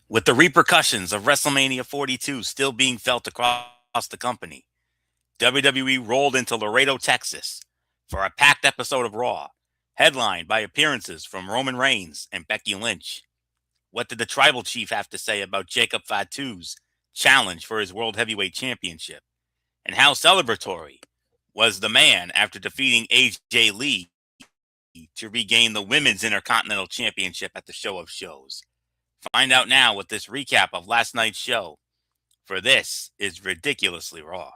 With the repercussions of WrestleMania 42 still being felt across the company, WWE rolled into Laredo, Texas for a packed episode of Raw, headlined by appearances from Roman Reigns and Becky Lynch. What did the Tribal Chief have to say about Jacob Fatu's challenge for his World Heavyweight Championship? And how celebratory was the man after defeating AJ Lee to regain the Women's Intercontinental Championship at the Show of Shows? Find out now with this recap of last night's show, for this is Ridiculously Raw.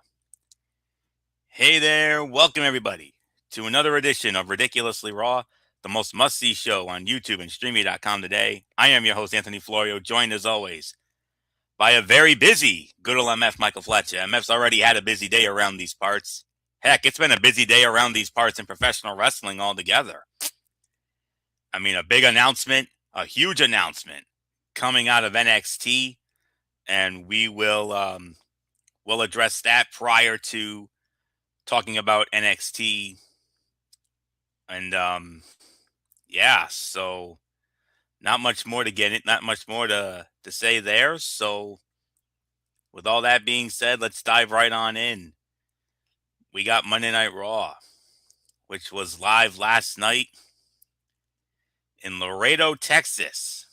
Hey there, welcome everybody to another edition of Ridiculously Raw, the most must-see show on YouTube and Streamy.com today. I am your host, Anthony Florio, joined as always by a very busy good old MF, Michael Fletcher. MF's already had a busy day around these parts. Heck, it's been a busy day around these parts in professional wrestling altogether. I mean, a big announcement, a huge announcement coming out of NXT, and we'll address that prior to talking about NXT. And so not much more to get it, not much more to say there. So with all that being said, let's dive right on in. We got Monday Night Raw, which was live last night in Laredo, Texas,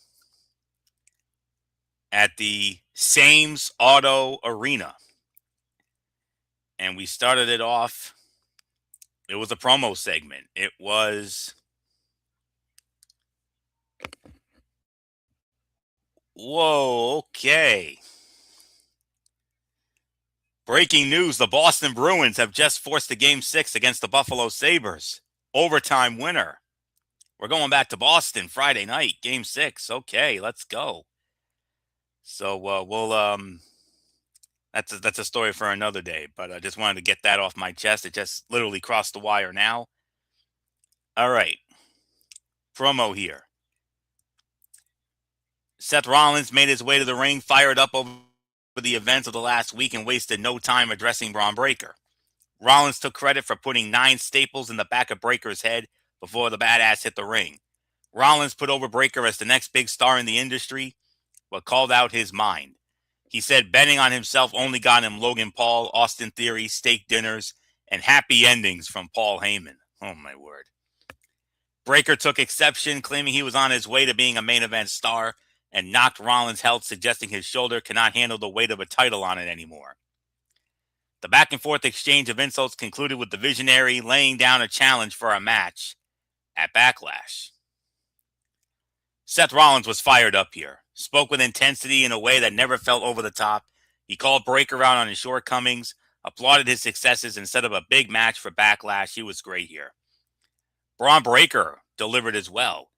at the Sames Auto Arena. And we started it off. It was a promo segment. It was whoa, okay. Breaking news, the Boston Bruins have just forced a Game 6 against the Buffalo Sabres. Overtime winner. We're going back to Boston Friday night, Game 6. Okay, let's go. So that's a story for another day, but I just wanted to get that off my chest. It just literally crossed the wire now. All right. Promo here. Seth Rollins made his way to the ring, fired up over the events of the last week, and wasted no time addressing Braun Breaker. Rollins took credit for putting 9 staples in the back of Breaker's head before the badass hit the ring. Rollins put over Breaker as the next big star in the industry, but called out his mind. He said betting on himself only got him Logan Paul, Austin Theory, steak dinners, and happy endings from Paul Heyman. Oh, my word. Breaker took exception, claiming he was on his way to being a main event star, and knocked Rollins' health, suggesting his shoulder cannot handle the weight of a title on it anymore. The back-and-forth exchange of insults concluded with the Visionary laying down a challenge for a match at Backlash. Seth Rollins was fired up here, spoke with intensity in a way that never felt over the top. He called Breaker out on his shortcomings, applauded his successes, and set up a big match for Backlash. He was great here. Braun Breaker delivered as well.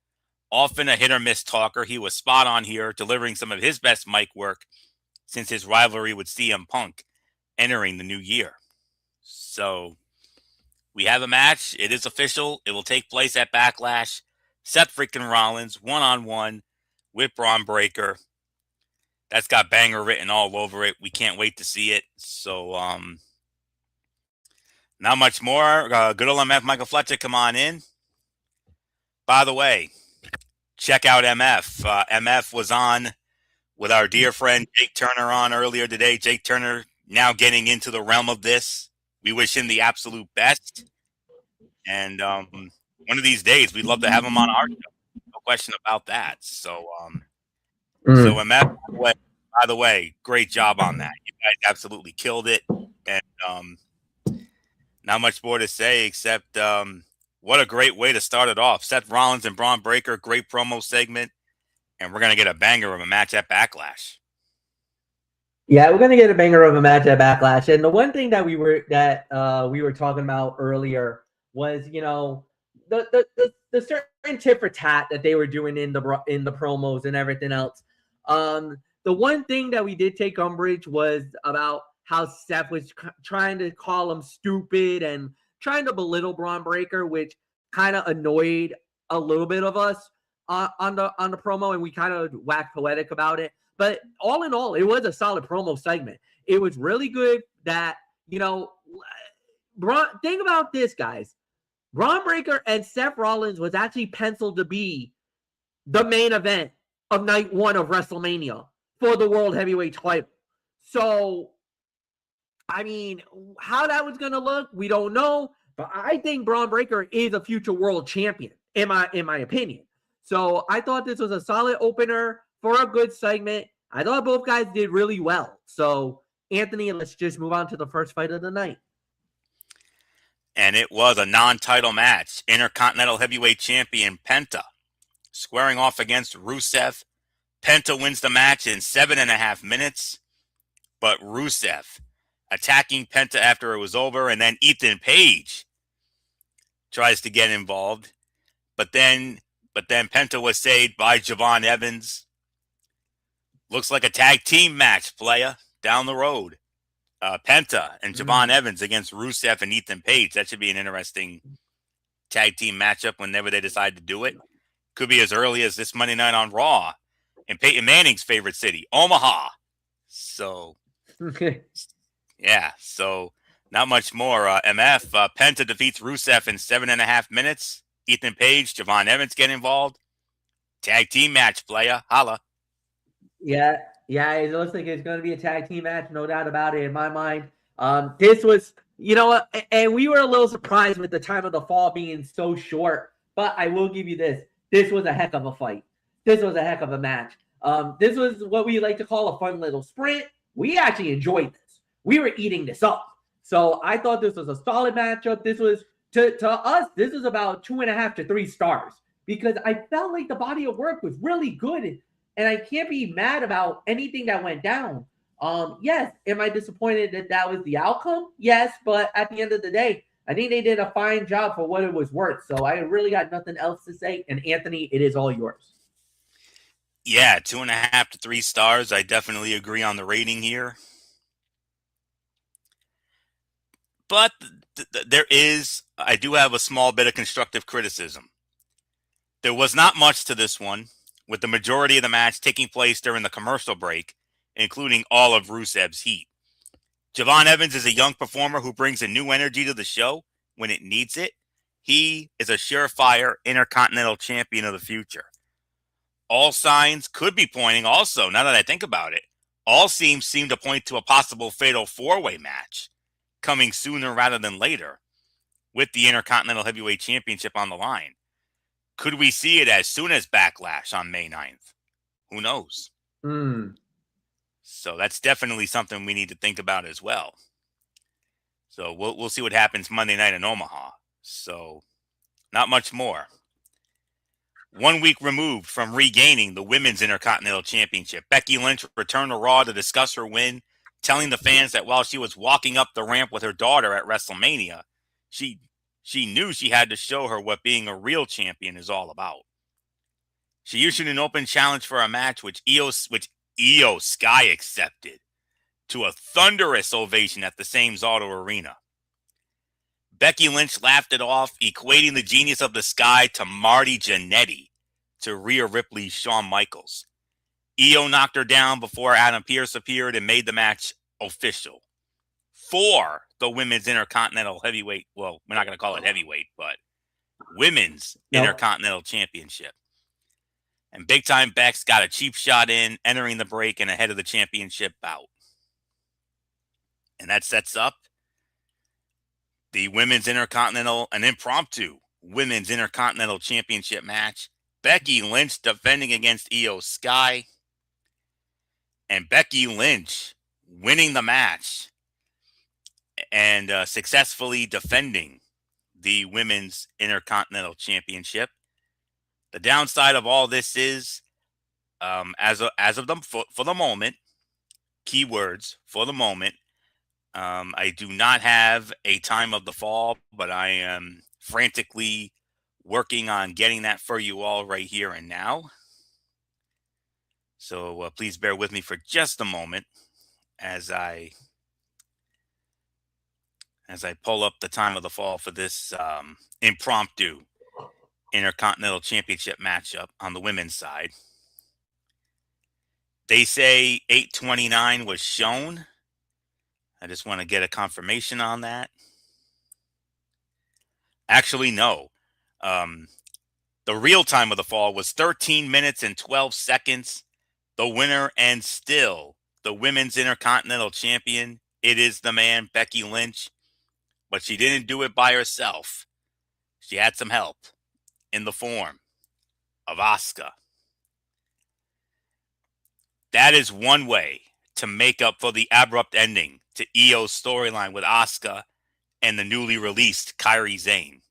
Often a hit-or-miss talker, he was spot on here, delivering some of his best mic work since his rivalry with CM Punk entering the new year. So we have a match. It is official. It will take place at Backlash. Seth freaking Rollins, one-on-one with Braun Breaker. That's got banger written all over it. We can't wait to see it. So, not much more. Good old MF Michael Fletcher, come on in. By the way, check out MF. MF was on with our dear friend Jake Turner on earlier today. Jake Turner now getting into the realm of this. We wish him the absolute best. And one of these days, we'd love to have him on our show. No question about that. So, so MF, by the way, great job on that. You guys absolutely killed it. And not much more to say except what a great way to start it off. Seth Rollins and Braun Breaker, great promo segment. And we're going to get a banger of a match at Backlash. Yeah, we're going to get a banger of a match at Backlash. And the one thing that we were talking about earlier was, you know, the certain tit for tat that they were doing in the promos and everything else. The one thing that we did take umbrage was about how Seth was trying to call him stupid and trying to belittle Braun Breaker, which kind of annoyed a little bit of us on the promo, and we kind of waxed poetic about it. But all in all, it was a solid promo segment. It was really good that, you know, think about this, guys. Braun Breaker and Seth Rollins was actually penciled to be the main event of night one of WrestleMania for the World Heavyweight title. So, I mean, how that was going to look, we don't know. But I think Braun Breaker is a future world champion, in my opinion. So I thought this was a solid opener for a good segment. I thought both guys did really well. So, Anthony, let's just move on to the first fight of the night. And it was a non-title match. Intercontinental Heavyweight Champion Penta squaring off against Rusev. Penta wins the match in 7.5 minutes, but Rusev attacking Penta after it was over, and then Ethan Page tries to get involved, but then Penta was saved by Javon Evans. Looks like a tag team match, playa, down the road. Penta and Javon Evans against Rusev and Ethan Page. That should be an interesting tag team matchup whenever they decide to do it. Could be as early as this Monday night on Raw in Peyton Manning's favorite city, Omaha. So, yeah, so not much more. Penta defeats Rusev in 7.5 minutes. Ethan Page, Javon Evans get involved. Tag team match, playa. Holla. Yeah, it looks like it's going to be a tag team match, no doubt about it in my mind. This was, and we were a little surprised with the time of the fall being so short, but I will give you this. This was a heck of a fight. This was a heck of a match. This was what we like to call a fun little sprint. We actually enjoyed this. We were eating this up. So I thought this was a solid matchup. This was, to us, this is about 2.5 to 3 stars because I felt like the body of work was really good. And I can't be mad about anything that went down. Yes, am I disappointed that was the outcome? Yes, but at the end of the day, I think they did a fine job for what it was worth. So I really got nothing else to say. And Anthony, it is all yours. Yeah, 2.5 to 3 stars. I definitely agree on the rating here. But I do have a small bit of constructive criticism. There was not much to this one, with the majority of the match taking place during the commercial break, including all of Rusev's heat. Javon Evans is a young performer who brings a new energy to the show when it needs it. He is a surefire Intercontinental Champion of the future. All signs could be pointing also, now that I think about it, all seem to point to a possible fatal 4-way match coming sooner rather than later with the Intercontinental Heavyweight Championship on the line. Could we see it as soon as Backlash on May 9th? Who knows? So that's definitely something we need to think about as well. So we'll see what happens Monday night in Omaha. So not much more. 1 week removed from regaining the Women's Intercontinental Championship, Becky Lynch returned to Raw to discuss her win, telling the fans that while she was walking up the ramp with her daughter at WrestleMania, she knew she had to show her what being a real champion is all about. She issued an open challenge for a match which Io Sky accepted to a thunderous ovation at the same Auto Arena. Becky Lynch laughed it off, equating the genius of the Sky to Marty Jannetty to Rhea Ripley's Shawn Michaels. Io knocked her down before Adam Pearce appeared and made the match official for the Women's Intercontinental Heavyweight. Well, we're not going to call it heavyweight, but Women's Intercontinental Championship. And Big Time Bex got a cheap shot in, entering the break and ahead of the championship bout. And that sets up the Women's Intercontinental, an impromptu Women's Intercontinental Championship match. Becky Lynch defending against Io Sky. And Becky Lynch winning the match and successfully defending the Women's Intercontinental Championship. The downside of all this is, for the moment, keywords for the moment, I do not have a time of the fall, but I am frantically working on getting that for you all right here and now. So please bear with me for just a moment as I pull up the time of the fall for this impromptu Intercontinental Championship matchup on the women's side. They say 8:29 was shown. I just want to get a confirmation on that. Actually, no. The real time of the fall was 13 minutes and 12 seconds. The winner and still the women's Intercontinental Champion. It is the man, Becky Lynch. But she didn't do it by herself. She had some help in the form of Asuka. That is one way to make up for the abrupt ending to Io's storyline with Asuka and the newly released Kairi Sane.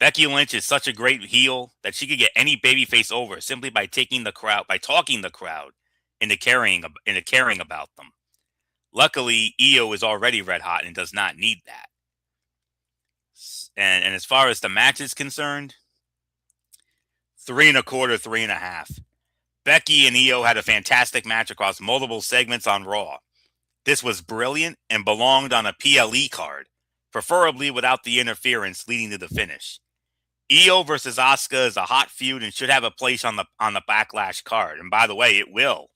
Becky Lynch is such a great heel that she could get any babyface over simply by talking the crowd into caring about them. Luckily, Io is already red hot and does not need that. And as far as the match is concerned, 3 1/4, 3 1/2. Becky and Io had a fantastic match across multiple segments on Raw. This was brilliant and belonged on a PLE card, preferably without the interference leading to the finish. Io versus Asuka is a hot feud and should have a place on the Backlash card. And by the way, it will.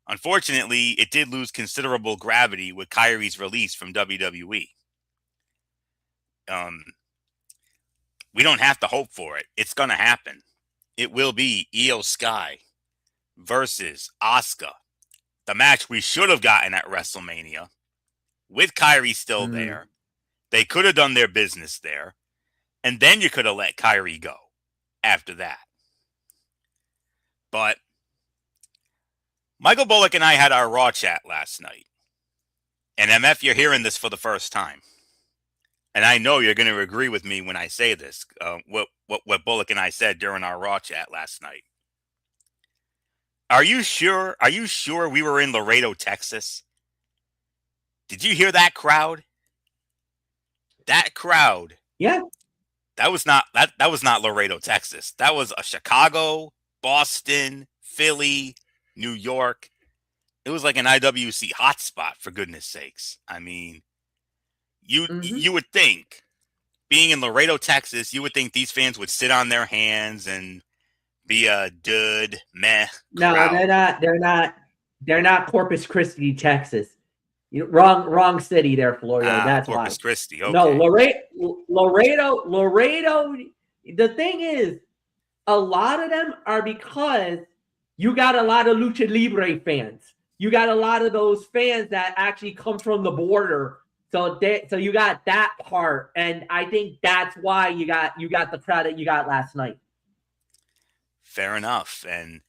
Unfortunately, it did lose considerable gravity with Kairi's release from WWE. We don't have to hope for it. It's going to happen. It will be Io Sky versus Asuka. The match we should have gotten at WrestleMania with Kairi still there. They could have done their business there. And then you could have let Kairi go after that. But Michael Bullock and I had our Raw chat last night. And MF, you're hearing this for the first time. And I know you're going to agree with me when I say this, what Bullock and I said during our Raw chat last night. Are you sure we were in Laredo, Texas? Did you hear that crowd? That crowd. Yeah. That was not Laredo, Texas. That was a Chicago, Boston, Philly, New York. It was like an IWC hotspot, for goodness sakes. I mean, you would think, being in Laredo, Texas, you would think these fans would sit on their hands and be a dud, meh. No, crowd. They're not Corpus Christi, Texas. Wrong city there, Florio. That's Corpus why. Christi. Okay. No, Laredo. The thing is, a lot of them are because you got a lot of Lucha Libre fans. You got a lot of those fans that actually come from the border. So you got that part, and I think that's why you got the crowd that you got last night. Fair enough, and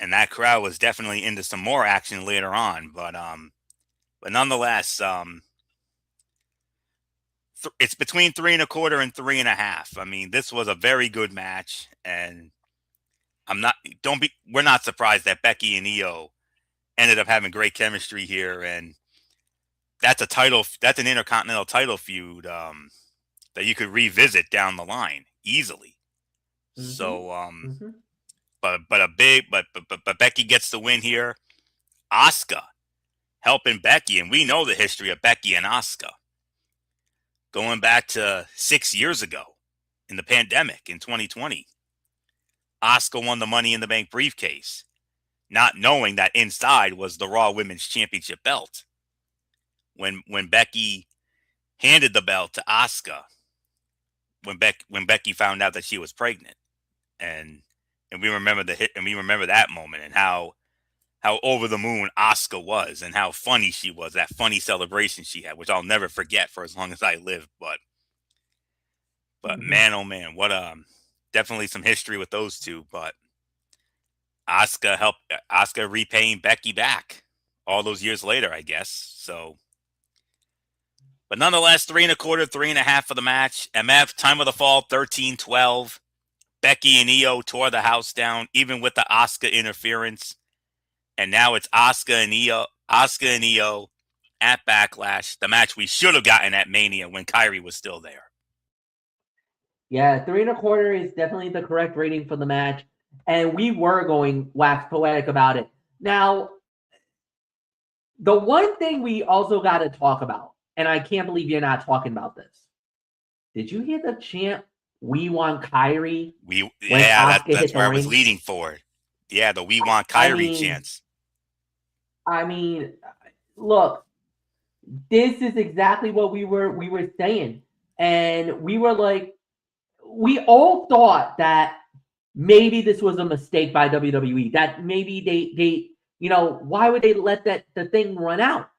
that crowd was definitely into some more action later on, but nonetheless, it's between 3 1/4 and 3 1/2. I mean, this was a very good match, and we're not surprised that Becky and Io ended up having great chemistry here, and that's an Intercontinental title feud that you could revisit down the line easily. So, but Becky gets the win here. Asuka helping Becky, and we know the history of Becky and Asuka going back to 6 years ago in the pandemic in 2020. Asuka won the Money in the Bank briefcase, not knowing that inside was the Raw Women's Championship belt. When Becky handed the belt to Asuka, when Becky found out that she was pregnant, and we remember that moment and how over the moon Asuka was and how funny she was, that funny celebration she had, which I'll never forget for as long as I live. But man, oh man, what definitely some history with those two. But Asuka repaying Becky back all those years later, I guess. So, but nonetheless, 3 1/4, 3 1/2 for the match. MF, time of the fall, 13-12. Becky and Io tore the house down, even with the Asuka interference. And now it's Asuka and Io at Backlash, the match we should have gotten at Mania when Kairi was still there. Yeah, 3 1/4 is definitely the correct rating for the match. And we were going wax poetic about it. Now, the one thing we also got to talk about, and I can't believe you're not talking about this. Did you hear the chant, "We want Kairi"? That's where I was leading for it. Yeah, the "We want Kairi" chants. I mean, look, this is exactly what we were saying. And we were like, we all thought that maybe this was a mistake by WWE. That maybe they why would they let the thing run out?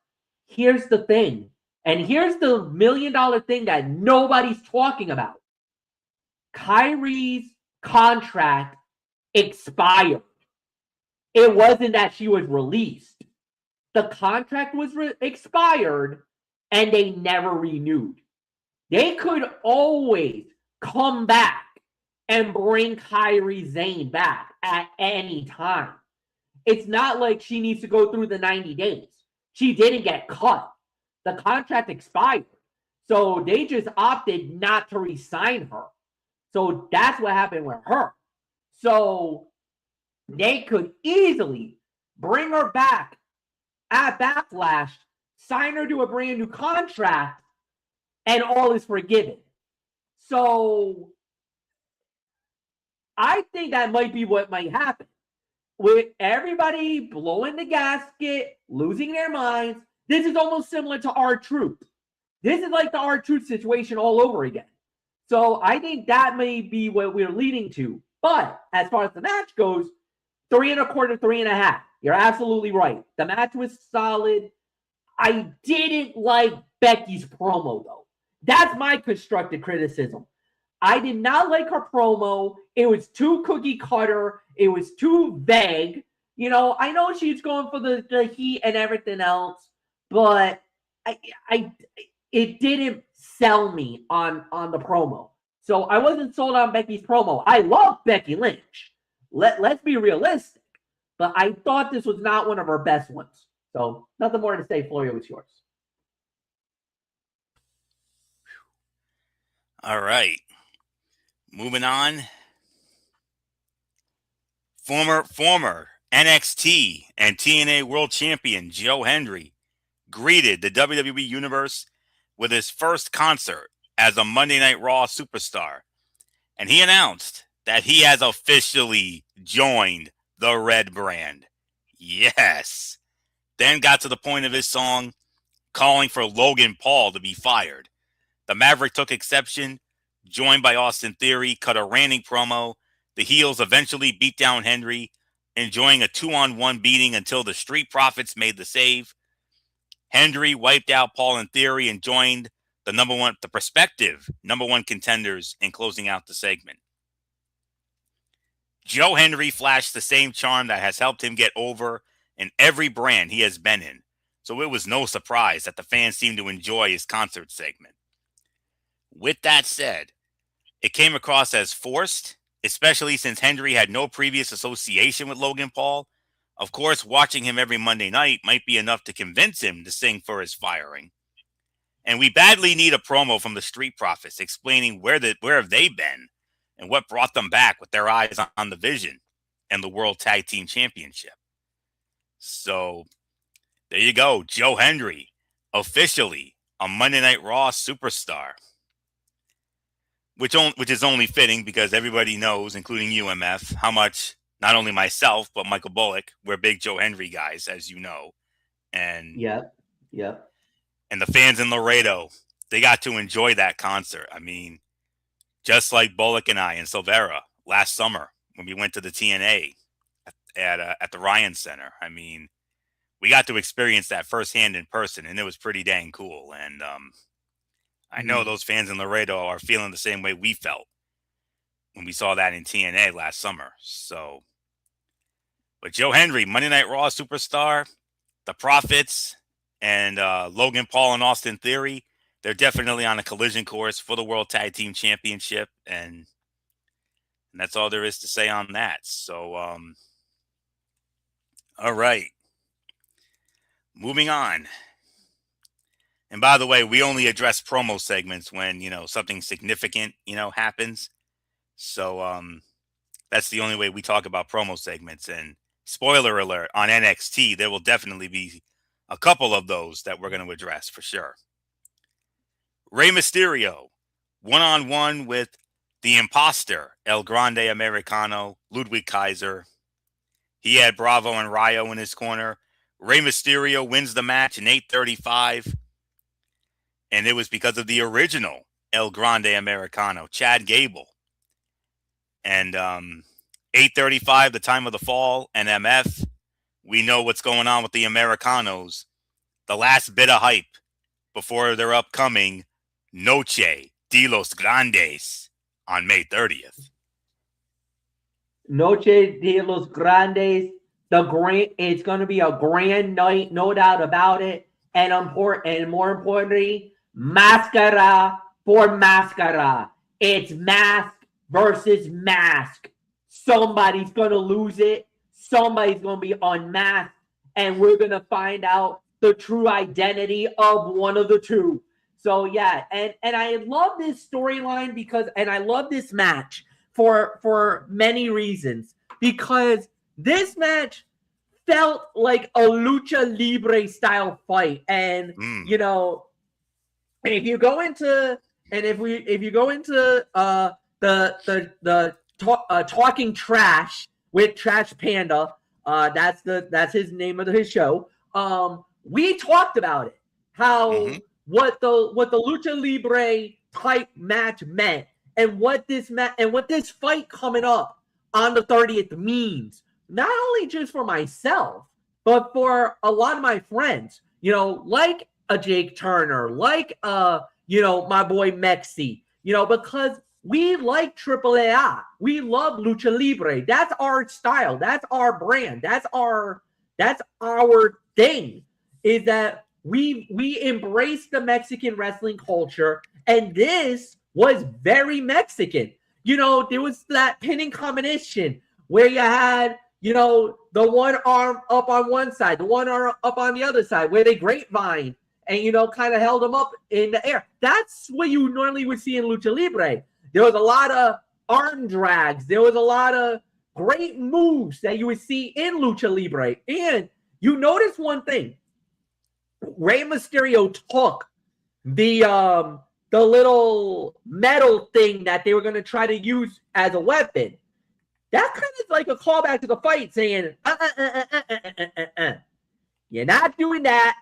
Here's the thing, and here's the $1 million thing that nobody's talking about. Kairi's contract expired. It wasn't that she was released. The contract was expired, and they never renewed. They could always come back and bring Kairi Sane back at any time. It's not like she needs to go through the 90 days. She didn't get cut. The contract expired. So they just opted not to re-sign her. So that's what happened with her. So they could easily bring her back at Backlash, sign her to a brand new contract, and all is forgiven. So I think that might be what might happen. With everybody blowing the gasket, losing their minds, this is almost similar to R-Truth. This is like the R-Truth situation all over again. So I think that may be what we're leading to. But as far as the match goes, 3.25, 3.5. You're absolutely right. The match was solid. I didn't like Becky's promo, though. That's my constructive criticism. I did not like her promo. It was too cookie cutter. It was too vague. I know she's going for the heat and everything else, but it didn't sell me on the promo. So I wasn't sold on Becky's promo. I love Becky Lynch. Let's be realistic. But I thought this was not one of her best ones. So nothing more to say. Florio, it's yours. All right. Moving on. Former NXT and TNA World Champion Joe Hendry greeted the WWE Universe with his first concert as a Monday Night Raw superstar. And he announced that he has officially joined the Red Brand. Yes. Then got to the point of his song calling for Logan Paul to be fired. The Maverick took exception, joined by Austin Theory, cut a ranting promo. The heels eventually beat down Hendry, enjoying a 2-on-1 beating until the Street Profits made the save. Hendry wiped out Paul and Theory and joined the prospective number one contenders in closing out the segment. Joe Hendry flashed the same charm that has helped him get over in every brand he has been in, so it was no surprise that the fans seemed to enjoy his concert segment. With that said, it came across as forced, especially since Hendry had no previous association with Logan Paul. Of course, watching him every Monday night might be enough to convince him to sing for his firing. And we badly need a promo from the Street Profits explaining where have they been and what brought them back with their eyes on the vision and the World Tag Team Championship. So there you go. Joe Hendry, officially a Monday Night Raw superstar. Which is only fitting because everybody knows, including UMF, how much not only myself, but Michael Bullock, we're big Joe Hendry guys, as you know. And Yep. And the fans in Laredo, they got to enjoy that concert. I mean, just like Bullock and I and Silvera last summer when we went to the TNA at the Ryan Center. I mean, we got to experience that firsthand in person, and it was pretty dang cool. And I know those fans in Laredo are feeling the same way we felt when we saw that in TNA last summer. So, but Joe Hendry, Monday Night Raw superstar, the Profits, and Logan Paul and Austin Theory, they're definitely on a collision course for the World Tag Team Championship, and that's all there is to say on that. So, all right, moving on. And by the way, we only address promo segments when, something significant, happens. So that's the only way we talk about promo segments. And spoiler alert, on NXT, there will definitely be a couple of those that we're going to address for sure. Rey Mysterio, one-on-one with the imposter, El Grande Americano, Ludwig Kaiser. He had Bravo and Rayo in his corner. Rey Mysterio wins the match in 8:35. And it was because of the original El Grande Americano, Chad Gable, And 8:35, the time of the fall, and MF. We know what's going on with the Americanos. The last bit of hype before their upcoming Noche de los Grandes on May 30th. Noche de los Grandes. It's going to be a grand night, no doubt about it. And more importantly, mascara for mascara. It's mask versus mask. Somebody's going to lose it. Somebody's going to be unmasked. And we're going to find out the true identity of one of the two. So, yeah. And I love this storyline and I love this match for many reasons. Because this match felt like a lucha libre style fight. And, you know, if you go into Talking Trash with Trash Panda, that's his name of his show. We talked about it, how what the lucha libre type match meant, and what this fight coming up on the 30th means, not only just for myself, but for a lot of my friends. You know, like a Jake Turner, like my boy Mexi. You know, because we like AAA. We love lucha libre. That's our style. That's our brand. That's our thing. Is that we embrace the Mexican wrestling culture, and this was very Mexican. You know, there was that pinning combination where you had, you know, the one arm up on one side, the one arm up on the other side, where they grapevine and, you know, kind of held them up in the air. That's what you normally would see in lucha libre. There was a lot of arm drags. There was a lot of great moves that you would see in lucha libre. And you notice one thing. Rey Mysterio took the little metal thing that they were going to try to use as a weapon. That kind of like a callback to the fight, saying, You're not doing that.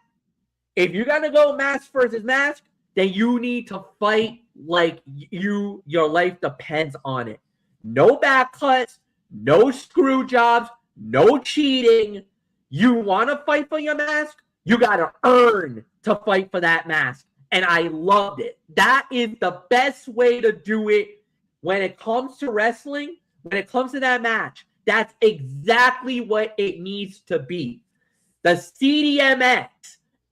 If you're going to go mask versus mask, then you need to fight like your life depends on it. No back cuts, no screw jobs, no cheating. You want to fight for your mask? You got to earn to fight for that mask. And I loved it. That is the best way to do it when it comes to wrestling, when it comes to that match. That's exactly what it needs to be. The CDMX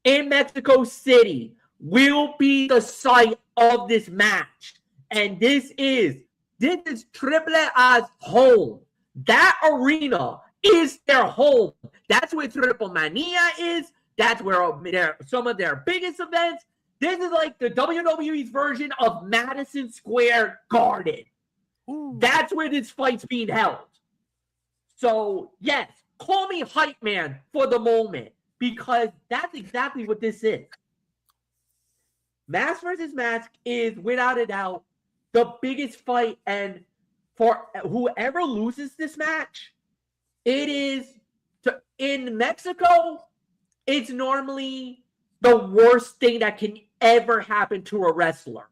in Mexico City will be the site of this match. And this is Triple A's home. That arena is their home. That's where Triple Mania is. That's where some of their biggest events. This is like the WWE's version of Madison Square Garden. Ooh. That's where this fight's being held. So, yes, call me hype man for the moment, because that's exactly what this is. Mask versus Mask is, without a doubt, the biggest fight, and for whoever loses this match, it is in Mexico, it's normally the worst thing that can ever happen to a wrestler,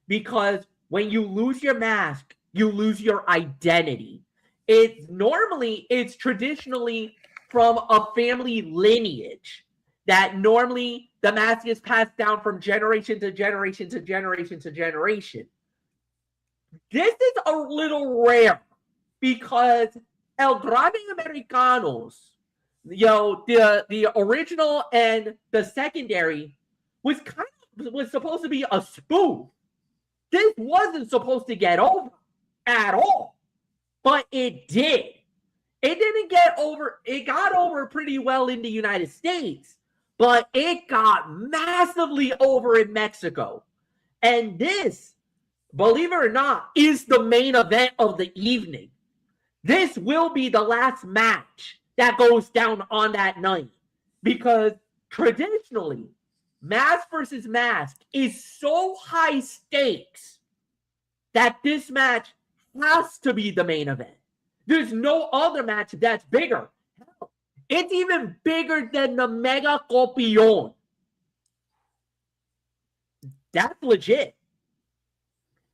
because when you lose your mask, you lose your identity. It's traditionally from a family lineage that normally the mask is passed down from generation to generation to generation to generation. This is a little rare because El Grande Americanos, the original and the secondary was supposed to be a spoof. This wasn't supposed to get over at all, but it did. It didn't get over. It got over pretty well in the United States, but it got massively over in Mexico. And this, believe it or not, is the main event of the evening. This will be the last match that goes down on that night, because traditionally, mask versus mask is so high stakes that this match has to be the main event. There's no other match that's bigger. It's even bigger than the Mega Copion. That's legit.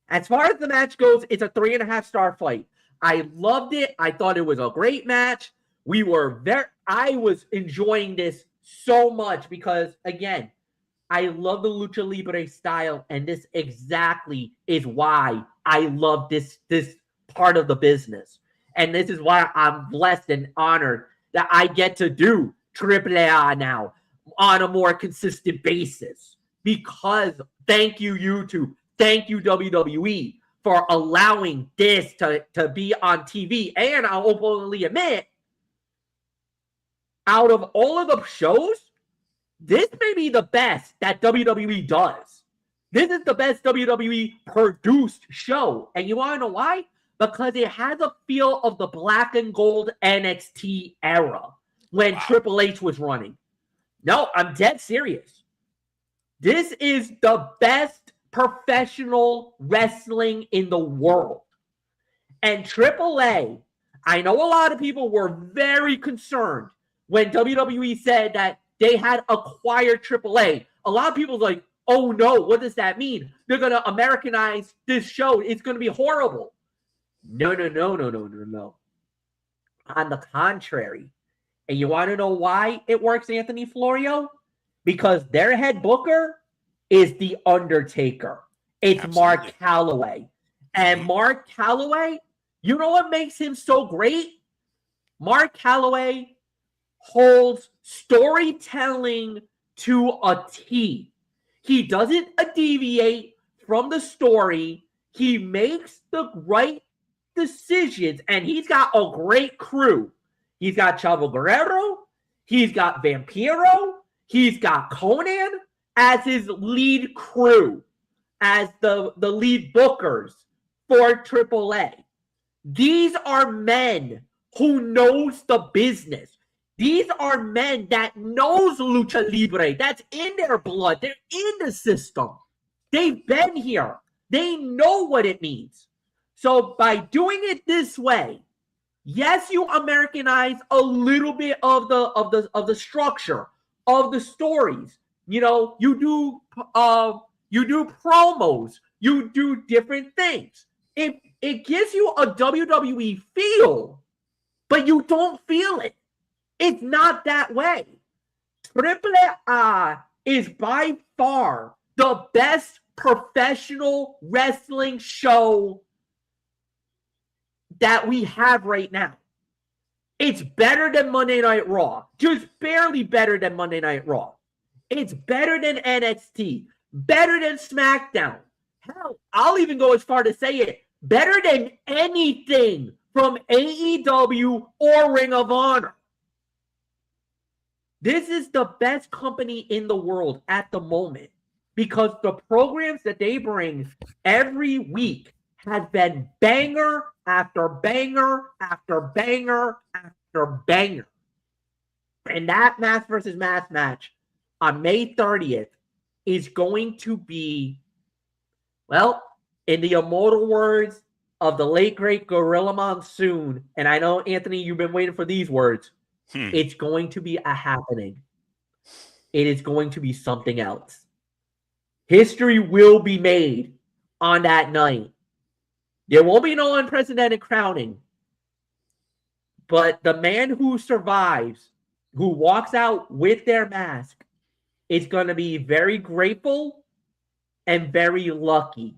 As far as the match goes, it's a 3.5-star fight. I loved it. I thought it was a great match. I was enjoying this so much because, again, I love the Lucha Libre style, and this exactly is why I love this part of the business. And this is why I'm blessed and honored that I get to do AAA now on a more consistent basis. Because thank you, YouTube. Thank you, WWE, for allowing this to be on TV. And I'll openly admit, out of all of the shows, this may be the best that WWE does. This is the best WWE produced show. And you want to know why? Because it has a feel of the black and gold NXT era when Triple H was running. No, I'm dead serious. This is the best professional wrestling in the world. And AAA, I know a lot of people were very concerned when WWE said that they had acquired AAA. A lot of people were like, oh no, what does that mean? They're going to Americanize this show. It's going to be horrible. No. On the contrary. And you want to know why it works, Anthony Florio? Because their head booker is The Undertaker. It's Absolutely. Mark Calloway. And Mark Calloway, you know what makes him so great? Mark Calloway holds storytelling to a T. He doesn't deviate from the story. He makes the right decisions, and he's got a great crew. He's got Chavo Guerrero. He's got Vampiro. He's got Conan as his lead crew, as the lead bookers for AAA. These are men who knows the business. These are men that knows Lucha Libre. That's in their blood. They're in the system. They've been here. They know what it means. So by doing it this way, yes, you Americanize a little bit of the structure of the stories. You know, you do promos, you do different things. It gives you a WWE feel, but you don't feel it. It's not that way. AAA is by far the best professional wrestling show that we have right now. It's better than Monday Night Raw. Just barely better than Monday Night Raw. It's better than NXT. Better than SmackDown. Hell, I'll even go as far to say it. Better than anything from AEW or Ring of Honor. This is the best company in the world at the moment because the programs that they bring every week has been banger after banger after banger after banger. And that mass versus mass match on May 30th is going to be, well, in the immortal words of the late, great Gorilla Monsoon, and I know, Anthony, you've been waiting for these words, it's going to be a happening. It is going to be something else. History will be made on that night. There won't be no unprecedented crowning. But the man who survives, who walks out with their mask, is going to be very grateful and very lucky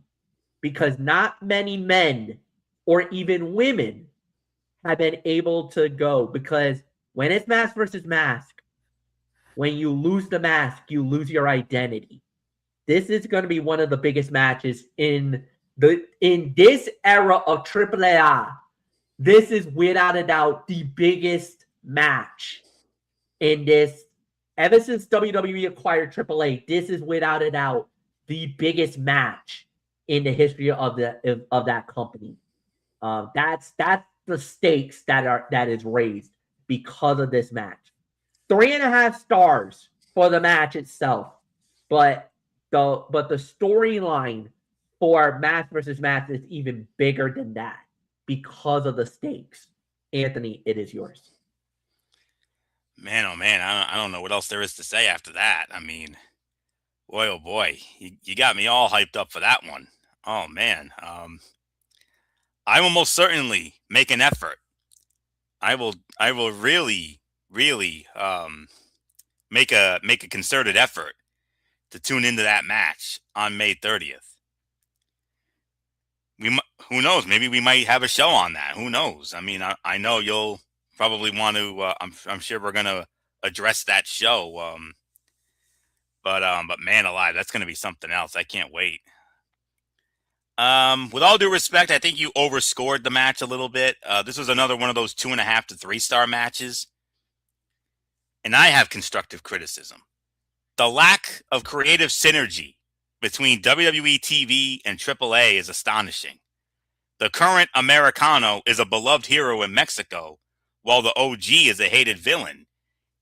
because not many men or even women have been able to go because when it's mask versus mask, when you lose the mask, you lose your identity. This is going to be one of the biggest matches in this era of AAA. This is without a doubt the biggest match in this. Ever since WWE acquired AAA, this is without a doubt the biggest match in the history of that company. That's the stakes that is raised because of this match. 3.5 stars for the match itself, but the storyline for match versus match is even bigger than that because of the stakes. Anthony, it is yours. Man, oh man, I don't know what else there is to say after that. I mean, boy, oh boy, you got me all hyped up for that one. Oh man, I will most certainly make an effort. I will really, really make a concerted effort to tune into that match on May 30th. Who knows? Maybe we might have a show on that. Who knows? I mean, I know you'll probably want to. I'm sure we're gonna address that show. But man alive, that's gonna be something else. I can't wait. With all due respect, I think you overscored the match a little bit. This was another one of those 2.5 to 3-star matches, and I have constructive criticism. The lack of creative synergy between WWE TV and AAA is astonishing. The current Americano is a beloved hero in Mexico, while the OG is a hated villain.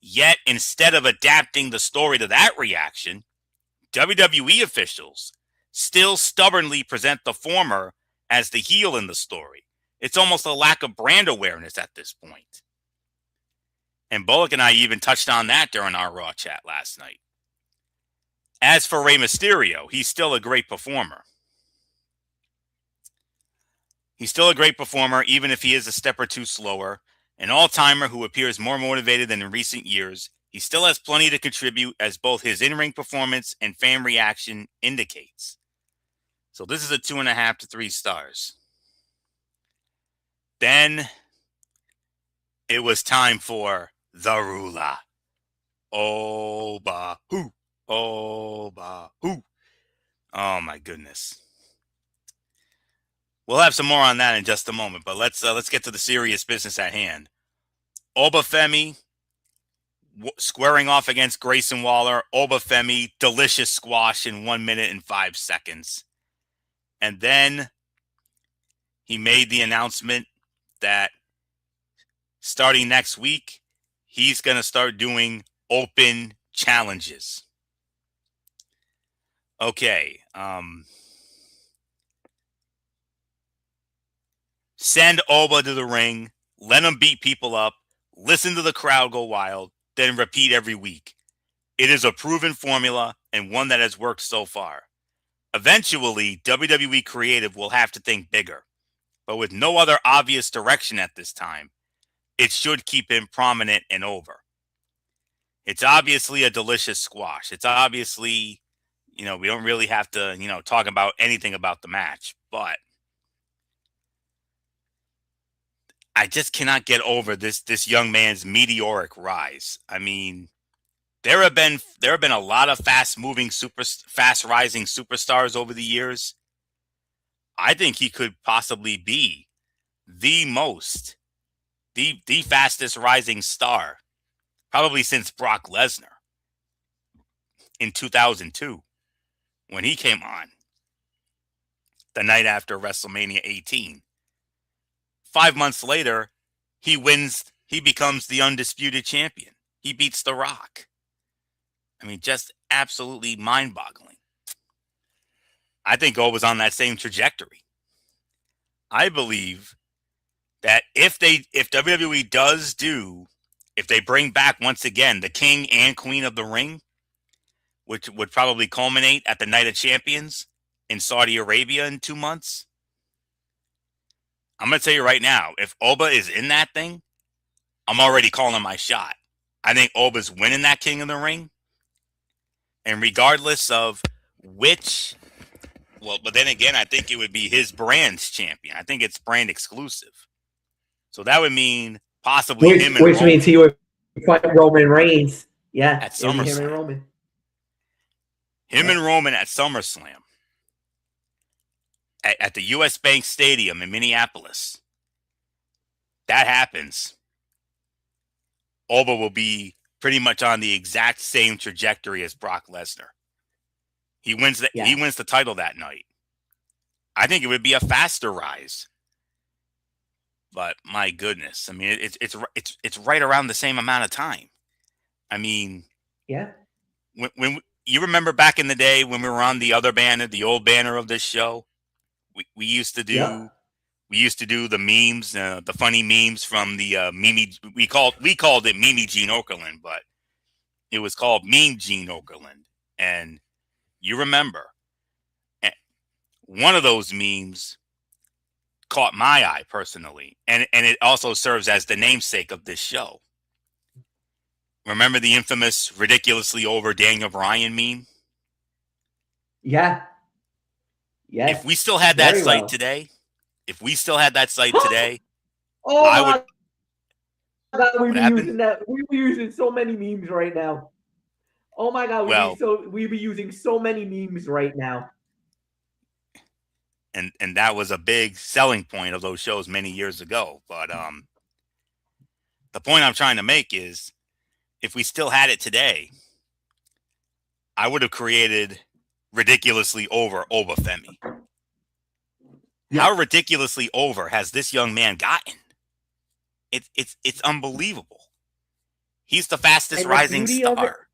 Yet, instead of adapting the story to that reaction, WWE officials still stubbornly present the former as the heel in the story. It's almost a lack of brand awareness at this point. And Bullock and I even touched on that during our Raw chat last night. As for Rey Mysterio, he's still a great performer. He's still a great performer, even if he is a step or two slower. An all-timer who appears more motivated than in recent years. He still has plenty to contribute, as both his in-ring performance and fan reaction indicates. So this is a 2.5 to 3 stars. Then it was time for the Ruler. Oba hoo. Oba hoo. Oh my goodness. We'll have some more on that in just a moment, but let's get to the serious business at hand. Obafemi squaring off against Grayson Waller. Obafemi, delicious squash in 1 minute and 5 seconds. And then he made the announcement that starting next week, he's going to start doing open challenges. Okay. Send Oba to the ring. Let him beat people up. Listen to the crowd go wild. Then repeat every week. It is a proven formula and one that has worked so far. Eventually, WWE Creative will have to think bigger. But with no other obvious direction at this time, it should keep him prominent and over. It's obviously a delicious squash. It's obviously, we don't really have to, talk about anything about the match. But I just cannot get over this young man's meteoric rise. I mean, there have been a lot of fast rising superstars over the years. I think he could possibly be the fastest rising star, probably since Brock Lesnar in 2002 when he came on the night after WrestleMania 18. 5 months later, he becomes the undisputed champion. He beats The Rock. I mean, just absolutely mind-boggling. I think O was on that same trajectory. I believe that if WWE if they bring back once again the King and Queen of the Ring, which would probably culminate at the Night of Champions in Saudi Arabia in 2 months, I'm going to tell you right now, if Oba is in that thing, I'm already calling my shot. I think Oba's winning that King of the Ring. And regardless of but then again, I think it would be his brand's champion. I think it's brand exclusive. So that would mean possibly him and Which Roman. means he would fight Roman Reigns. Yeah. At SummerSlam. Him and Roman. And Roman at SummerSlam. At the U.S. Bank Stadium in Minneapolis. That happens. Oba will be pretty much on the exact same trajectory as Brock Lesnar. He wins the title that night. I think it would be a faster rise. But my goodness, I mean, it's right around the same amount of time. I mean, yeah. When you remember back in the day when we were on the other banner, the old banner of this show, we used to do the memes, the funny memes from the Mimi. We called it Mimi Jean Okerlund, but it was called Meme Jean Okerlund. And you remember one of those memes caught my eye personally, and it also serves as the namesake of this show. Remember the infamous ridiculously over Daniel Bryan meme? Yeah. Yes. If we still had that Very site well. today, I Oh would. my God, we What be happened? using that. We be using so many memes right now. Oh my God, Well, we be using so many memes right now. and that was a big selling point of those shows many years ago. But the point I'm trying to make is, if we still had it today, I would have created ridiculously over Obafemi. Yeah. How ridiculously over has this young man gotten? It's unbelievable. He's the fastest And the rising beauty of it, star.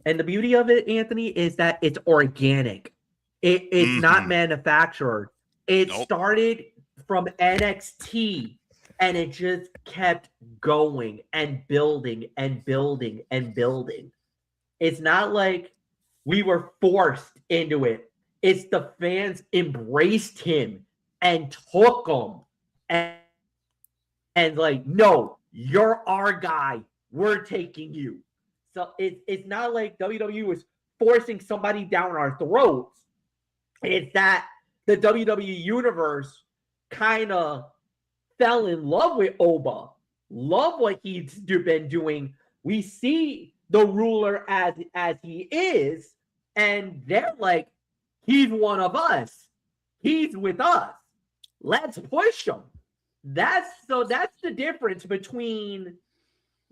and the beauty of it, Anthony, is that it's organic. It's not manufactured. It Nope. started from NXT and it just kept going and building and building and building. It's not like we were forced into it. It's the fans embraced him and took him and like, no, you're our guy. We're taking you. So it's not like WWE was forcing somebody down our throats. It's that the WWE universe kind of fell in love with Oba, love what he's been doing. We see the ruler as he is, and they're like, he's one of us. He's with us. Let's push him. That's the difference between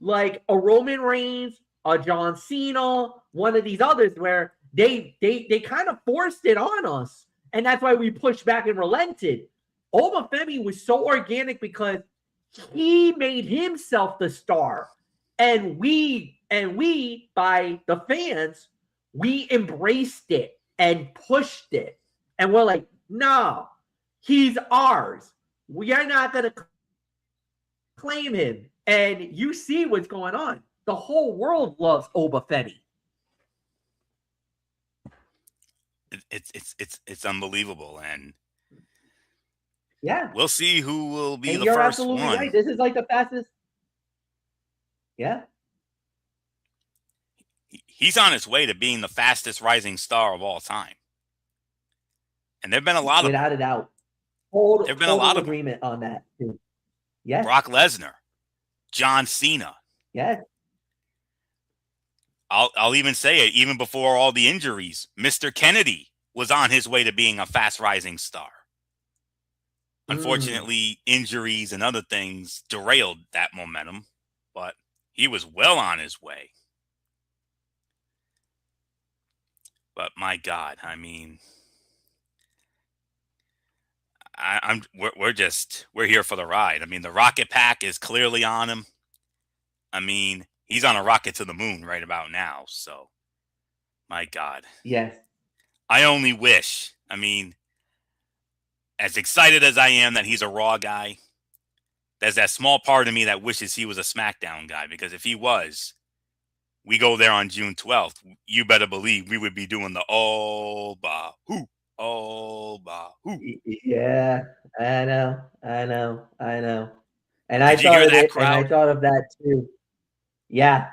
like a Roman Reigns, a John Cena, one of these others where they kind of forced it on us, and that's why we pushed back and relented. Obafemi was so organic because he made himself the star, and we by the fans, we embraced it and pushed it, and we're like, no, he's ours. We are not going to claim him. And you see what's going on. The whole world loves Obafemi. It's unbelievable, and Yeah, we'll see who will be and the you're first absolutely one. right. This is like the fastest. Yeah, He's on his way to being the fastest rising star of all time, and there've been a lot of without a doubt. there've been a lot Total of them. agreement on that too. Yes, Brock Lesnar, John Cena. yes. I'll even say it, even before all the injuries, Mr. Kennedy was on his way to being a fast rising star. Unfortunately, injuries and other things derailed that momentum, but he was well on his way. But my God, I mean, we're here for the ride. I mean, the rocket pack is clearly on him. I mean, he's on a rocket to the moon right about now. So, my God. Yes. I only wish. I mean, as excited as I am that he's a Raw guy, there's that small part of me that wishes he was a SmackDown guy, because if he was, we go there on June 12th. You better believe we would be doing the oh bah hoo, oh bah hoo. Yeah, I know. And Did you hear that and I crowd? thought of that too. Yeah.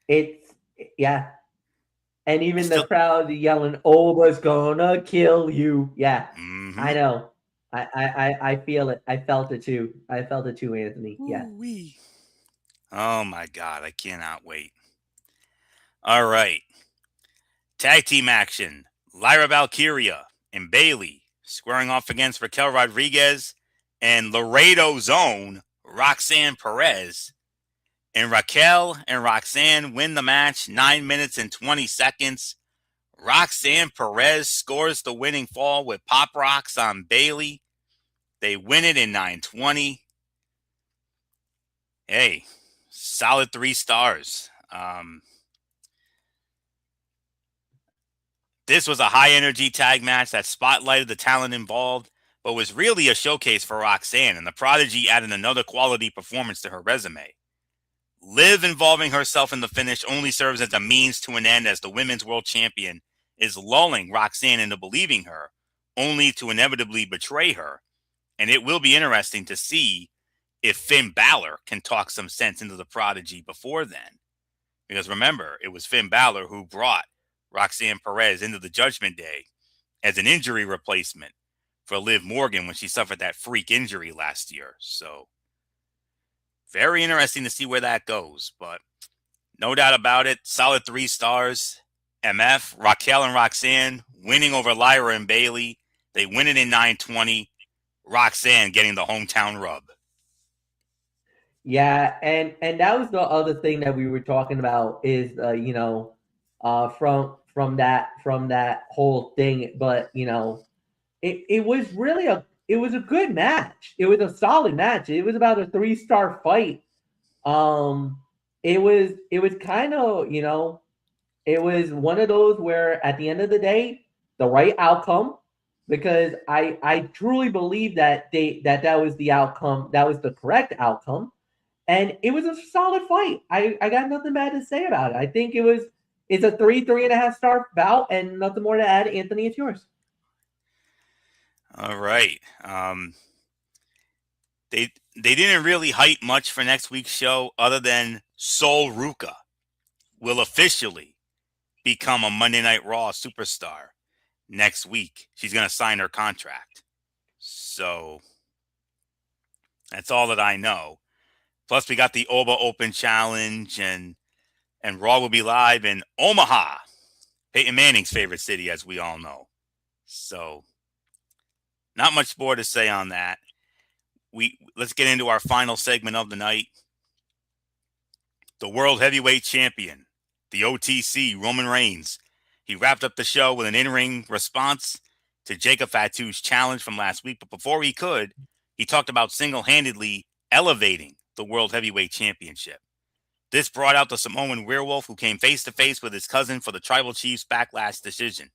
It's yeah. And even the crowd yelling, Oba's gonna kill you. Yeah. Mm-hmm. I know. I feel it. I felt it too. Anthony. Yeah. Ooh-wee. Oh my God, I cannot wait. All right. Tag team action. Lyra Valkyria and Bayley squaring off against Raquel Rodriguez and Laredo's own Roxanne Perez. And Raquel and Roxanne win the match 9 minutes and 20 seconds. Roxanne Perez scores the winning fall with Pop Rocks on Bayley. They win it in 9:20. Hey, solid 3 stars. This was a high-energy tag match that spotlighted the talent involved, but was really a showcase for Roxanne, and the Prodigy added another quality performance to her resume. Liv involving herself in the finish only serves as a means to an end, as the women's world champion is lulling Roxanne into believing her only to inevitably betray her. And it will be interesting to see if Finn Balor can talk some sense into the Prodigy before then. Because remember, it was Finn Balor who brought Roxanne Perez into the Judgment Day as an injury replacement for Liv Morgan when she suffered that freak injury last year. So very interesting to see where that goes. But no doubt about it, solid 3 stars. MF, Raquel and Roxanne winning over Lyra and Bayley. They win it in 920. Roxanne getting the hometown rub. Yeah, and that was the other thing that we were talking about is from that whole thing, but it was really a good match. It was a solid match. It was about a 3-star fight. It was kind of, it was one of those where at the end of the day, the right outcome, because I truly believe that that was the outcome, that was the correct outcome, and it was a solid fight. I got nothing bad to say about it. I think it's a 3.5 star bout, and nothing more to add. Anthony, it's yours. All right. They didn't really hype much for next week's show other than Sol Ruca will officially become a Monday Night Raw superstar next week. She's going to sign her contract. So that's all that I know. Plus, we got the Oba Open Challenge, and Raw will be live in Omaha, Peyton Manning's favorite city, as we all know. So not much more to say on that. Let's get into our final segment of the night. The World Heavyweight Champion, the OTC, Roman Reigns. He wrapped up the show with an in-ring response to Jacob Fatu's challenge from last week. But before he could, he talked about single-handedly elevating the World Heavyweight Championship. This brought out the Samoan Werewolf, who came face-to-face with his cousin for the Tribal Chief's Backlash decision.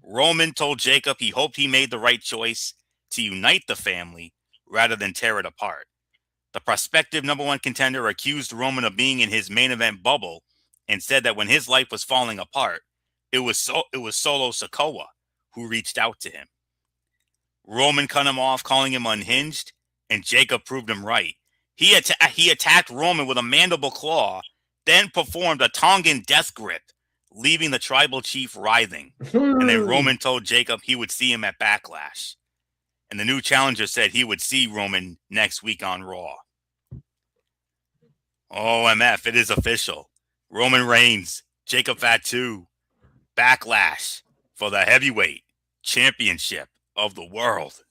Roman told Jacob he hoped he made the right choice to unite the family rather than tear it apart. The prospective number 1 contender accused Roman of being in his main event bubble and said that when his life was falling apart, it was Solo Sikoa who reached out to him. Roman cut him off, calling him unhinged, and Jacob proved him right. He attacked Roman with a mandible claw, then performed a Tongan death grip, leaving the Tribal Chief writhing. And then Roman told Jacob he would see him at Backlash. And the new challenger said he would see Roman next week on Raw. OMF, it is official. Roman Reigns, Jacob Fatu, Backlash for the Heavyweight Championship of the world.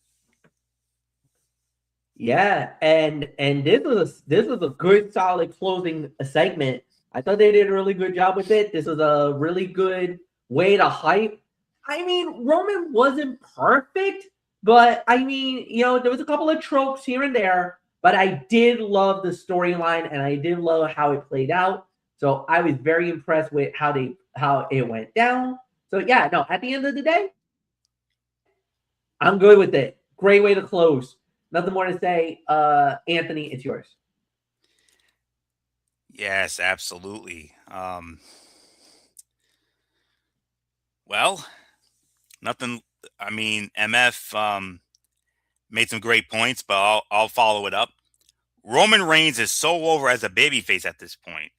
Yeah, and this was a good, solid closing segment. I thought they did a really good job with it. This was a really good way to hype. I mean, Roman wasn't perfect, but I mean, there was a couple of tropes here and there, but I did love the storyline and I did love how it played out. So I was very impressed with how it went down. So yeah, no, at the end of the day, I'm good with it. Great way to close. Nothing more to say. Anthony, it's yours. Yes, absolutely. Well, nothing. I mean, MF made some great points, but I'll follow it up. Roman Reigns is so over as a babyface at this point.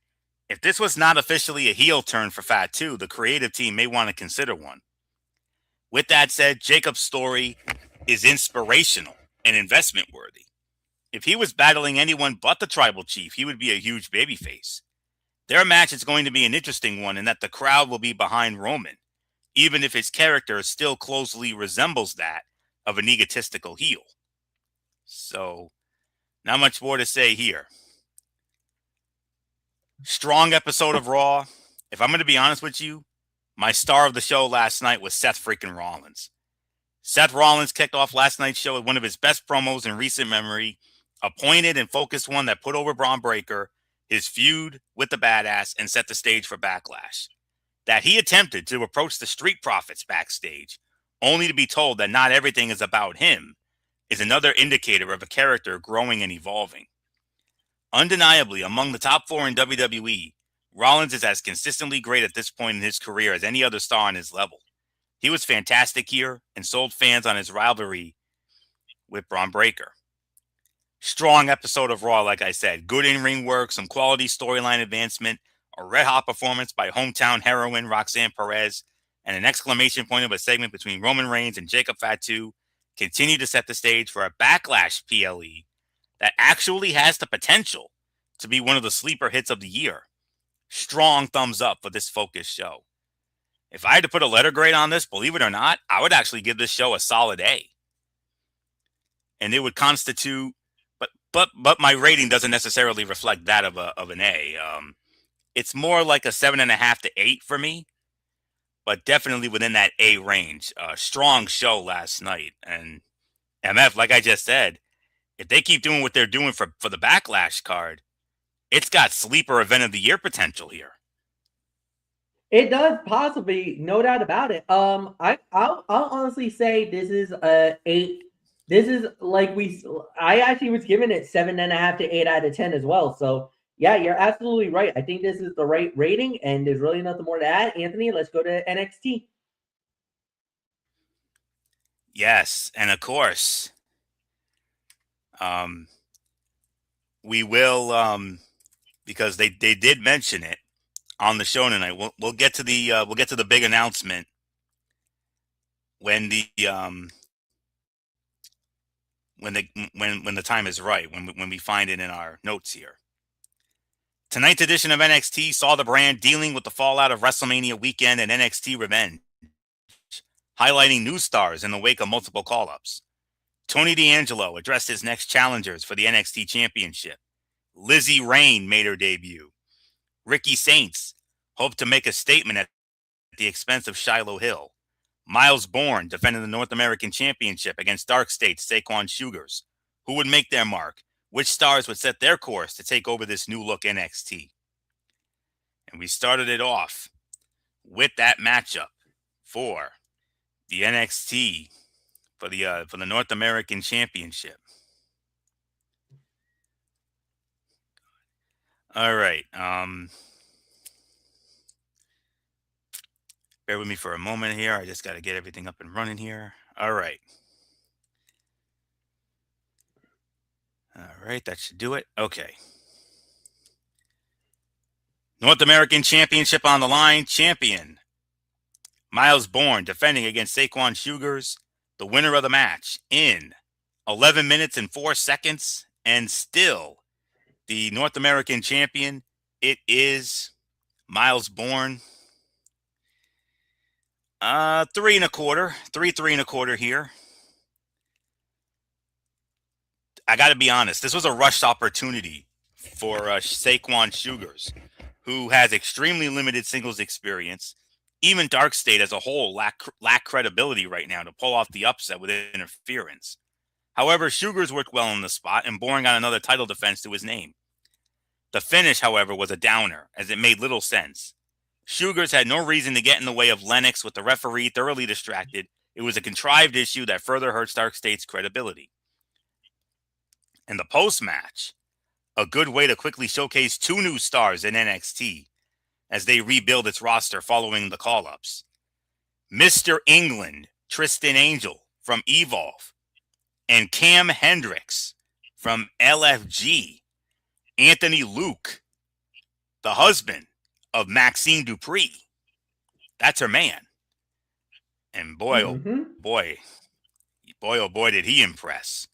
If this was not officially a heel turn for Fatu, the creative team may want to consider one. With that said, Jacob's story is inspirational and investment worthy. If he was battling anyone but the Tribal Chief, he would be a huge babyface. Their match is going to be an interesting one in that the crowd will be behind Roman, even if his character still closely resembles that of an egotistical heel. So, not much more to say here. Strong episode of Raw. If I'm going to be honest with you, my star of the show last night was Seth freaking Rollins. Seth Rollins kicked off last night's show with one of his best promos in recent memory, a pointed and focused one that put over Braun Breaker, his feud with the Badass, and set the stage for Backlash. That he attempted to approach the Street Profits backstage, only to be told that not everything is about him, is another indicator of a character growing and evolving. Undeniably, among the top 4 in WWE, Rollins is as consistently great at this point in his career as any other star on his level. He was fantastic here and sold fans on his rivalry with Bron Breakker. Strong episode of Raw, like I said. Good in-ring work, some quality storyline advancement, a red-hot performance by hometown heroine Roxanne Perez, and an exclamation point of a segment between Roman Reigns and Jacob Fatu continue to set the stage for a Backlash PLE that actually has the potential to be one of the sleeper hits of the year. Strong thumbs up for this focused show. If I had to put a letter grade on this, believe it or not, I would actually give this show a solid A. And it would constitute, but my rating doesn't necessarily reflect that of an A. It's more like a 7.5 to 8 for me, but definitely within that A range. Strong show last night. And MF, like I just said, if they keep doing what they're doing for the Backlash card, it's got sleeper event of the year potential here. It does, possibly, no doubt about it. I'll honestly say this is a 8. This is I actually was giving it 7.5 to 8 out of 10 as well. So yeah, you're absolutely right. I think this is the right rating, and there's really nothing more to add. Anthony, let's go to NXT. Yes, and of course, we will because they did mention it on the show tonight. We'll get to the big announcement when the time is right, when we find it in our notes here. Tonight's edition of NXT saw the brand dealing with the fallout of WrestleMania weekend and NXT Revenge, highlighting new stars in the wake of multiple call-ups. Tony D'Angelo addressed his next challengers for the NXT Championship. Lizzie Rain made her debut. Ricky Saints hoped to make a statement at the expense of Shiloh Hill. Miles Bourne defended the North American Championship against Dark State's Saquon Sugars. Who would make their mark? Which stars would set their course to take over this new look NXT? And we started it off with that matchup for the NXT for the North American Championship. All right. Bear with me for a moment here. I just got to get everything up and running here. All right. All right, that should do it. Okay. North American Championship on the line. Champion Miles Bourne defending against Saquon Sugars. The winner of the match in 11 minutes and 4 seconds. And still the North American champion. It is Miles Bourne. 3 1/4 here. I got to be honest. This was a rushed opportunity for Saquon Sugars, who has extremely limited singles experience. Even Dark State as a whole lack credibility right now to pull off the upset with interference. However, Sugars worked well on the spot, and Bourne got another title defense to his name. The finish, however, was a downer, as it made little sense. Sugars had no reason to get in the way of Lennox with the referee thoroughly distracted. It was a contrived issue that further hurts Dark State's credibility. And the post-match, a good way to quickly showcase 2 new stars in NXT as they rebuild its roster following the call-ups. Mr. England, Tristan Angel from Evolve, and Cam Hendricks from LFG. Anthony Luke, the husband of Maxine Dupree. That's her man. And boy, oh boy, did he impress.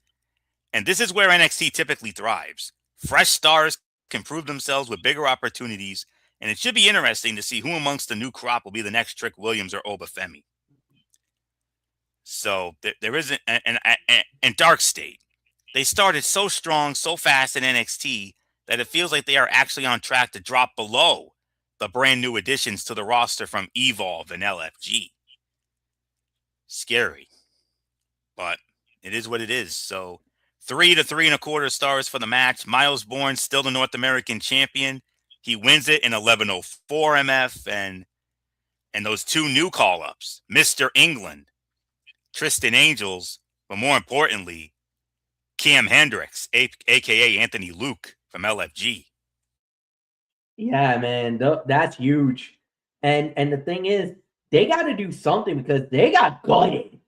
And this is where NXT typically thrives. Fresh stars can prove themselves with bigger opportunities, and it should be interesting to see who amongst the new crop will be the next Trick Williams or Obafemi. So there isn't, and Dark State. They started so strong, so fast in NXT that it feels like they are actually on track to drop below the brand new additions to the roster from Evolve and LFG. Scary, but it is what it is. So 3 to 3 1/4 stars for the match. Miles Bourne still the North American champion. He wins it in 11:04 MF, and those 2 new call-ups, Mr. England, Tristan Angels, but more importantly, Cam Hendricks, aka Anthony Luke from LFG. Yeah, man, that's huge. And the thing is, they got to do something because they got gutted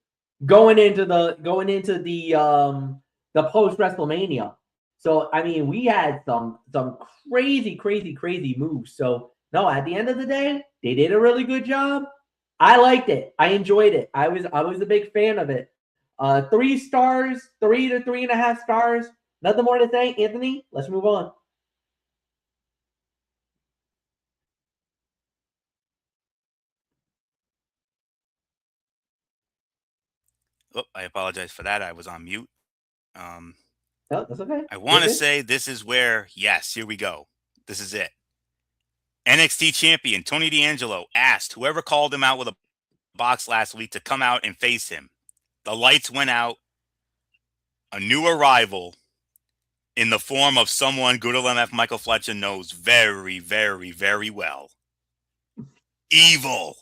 going into the post WrestleMania. So I mean, we had some crazy moves. So no, at the end of the day, they did a really good job. I liked it. I enjoyed it. I was a big fan of it. 3 stars, 3 to 3.5 stars. Nothing more to say, Anthony. Let's move on. Oh, I apologize for that. I was on mute. No, that's okay. I want to say this is where, yes, here we go. This is it. NXT champion Tony D'Angelo asked whoever called him out with a box last week to come out and face him. The lights went out. A new arrival in the form of someone Good LMF Michael Fletcher knows very, very, very well. Evil.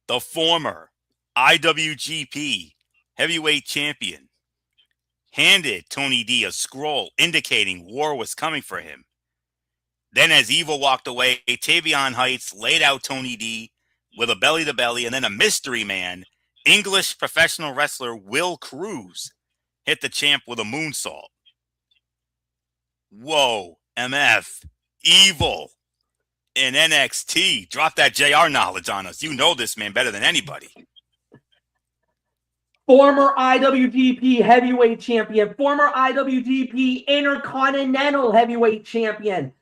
The former IWGP heavyweight champion handed Tony D a scroll indicating war was coming for him. Then as Evil walked away, Tavion Heights laid out Tony D with a belly-to-belly, and then a mystery man, English professional wrestler Will Cruz, hit the champ with a moonsault. Whoa, MF, Evil in NXT. Drop that JR knowledge on us. You know this man better than anybody. Former IWGP heavyweight champion, former IWGP Intercontinental heavyweight champion,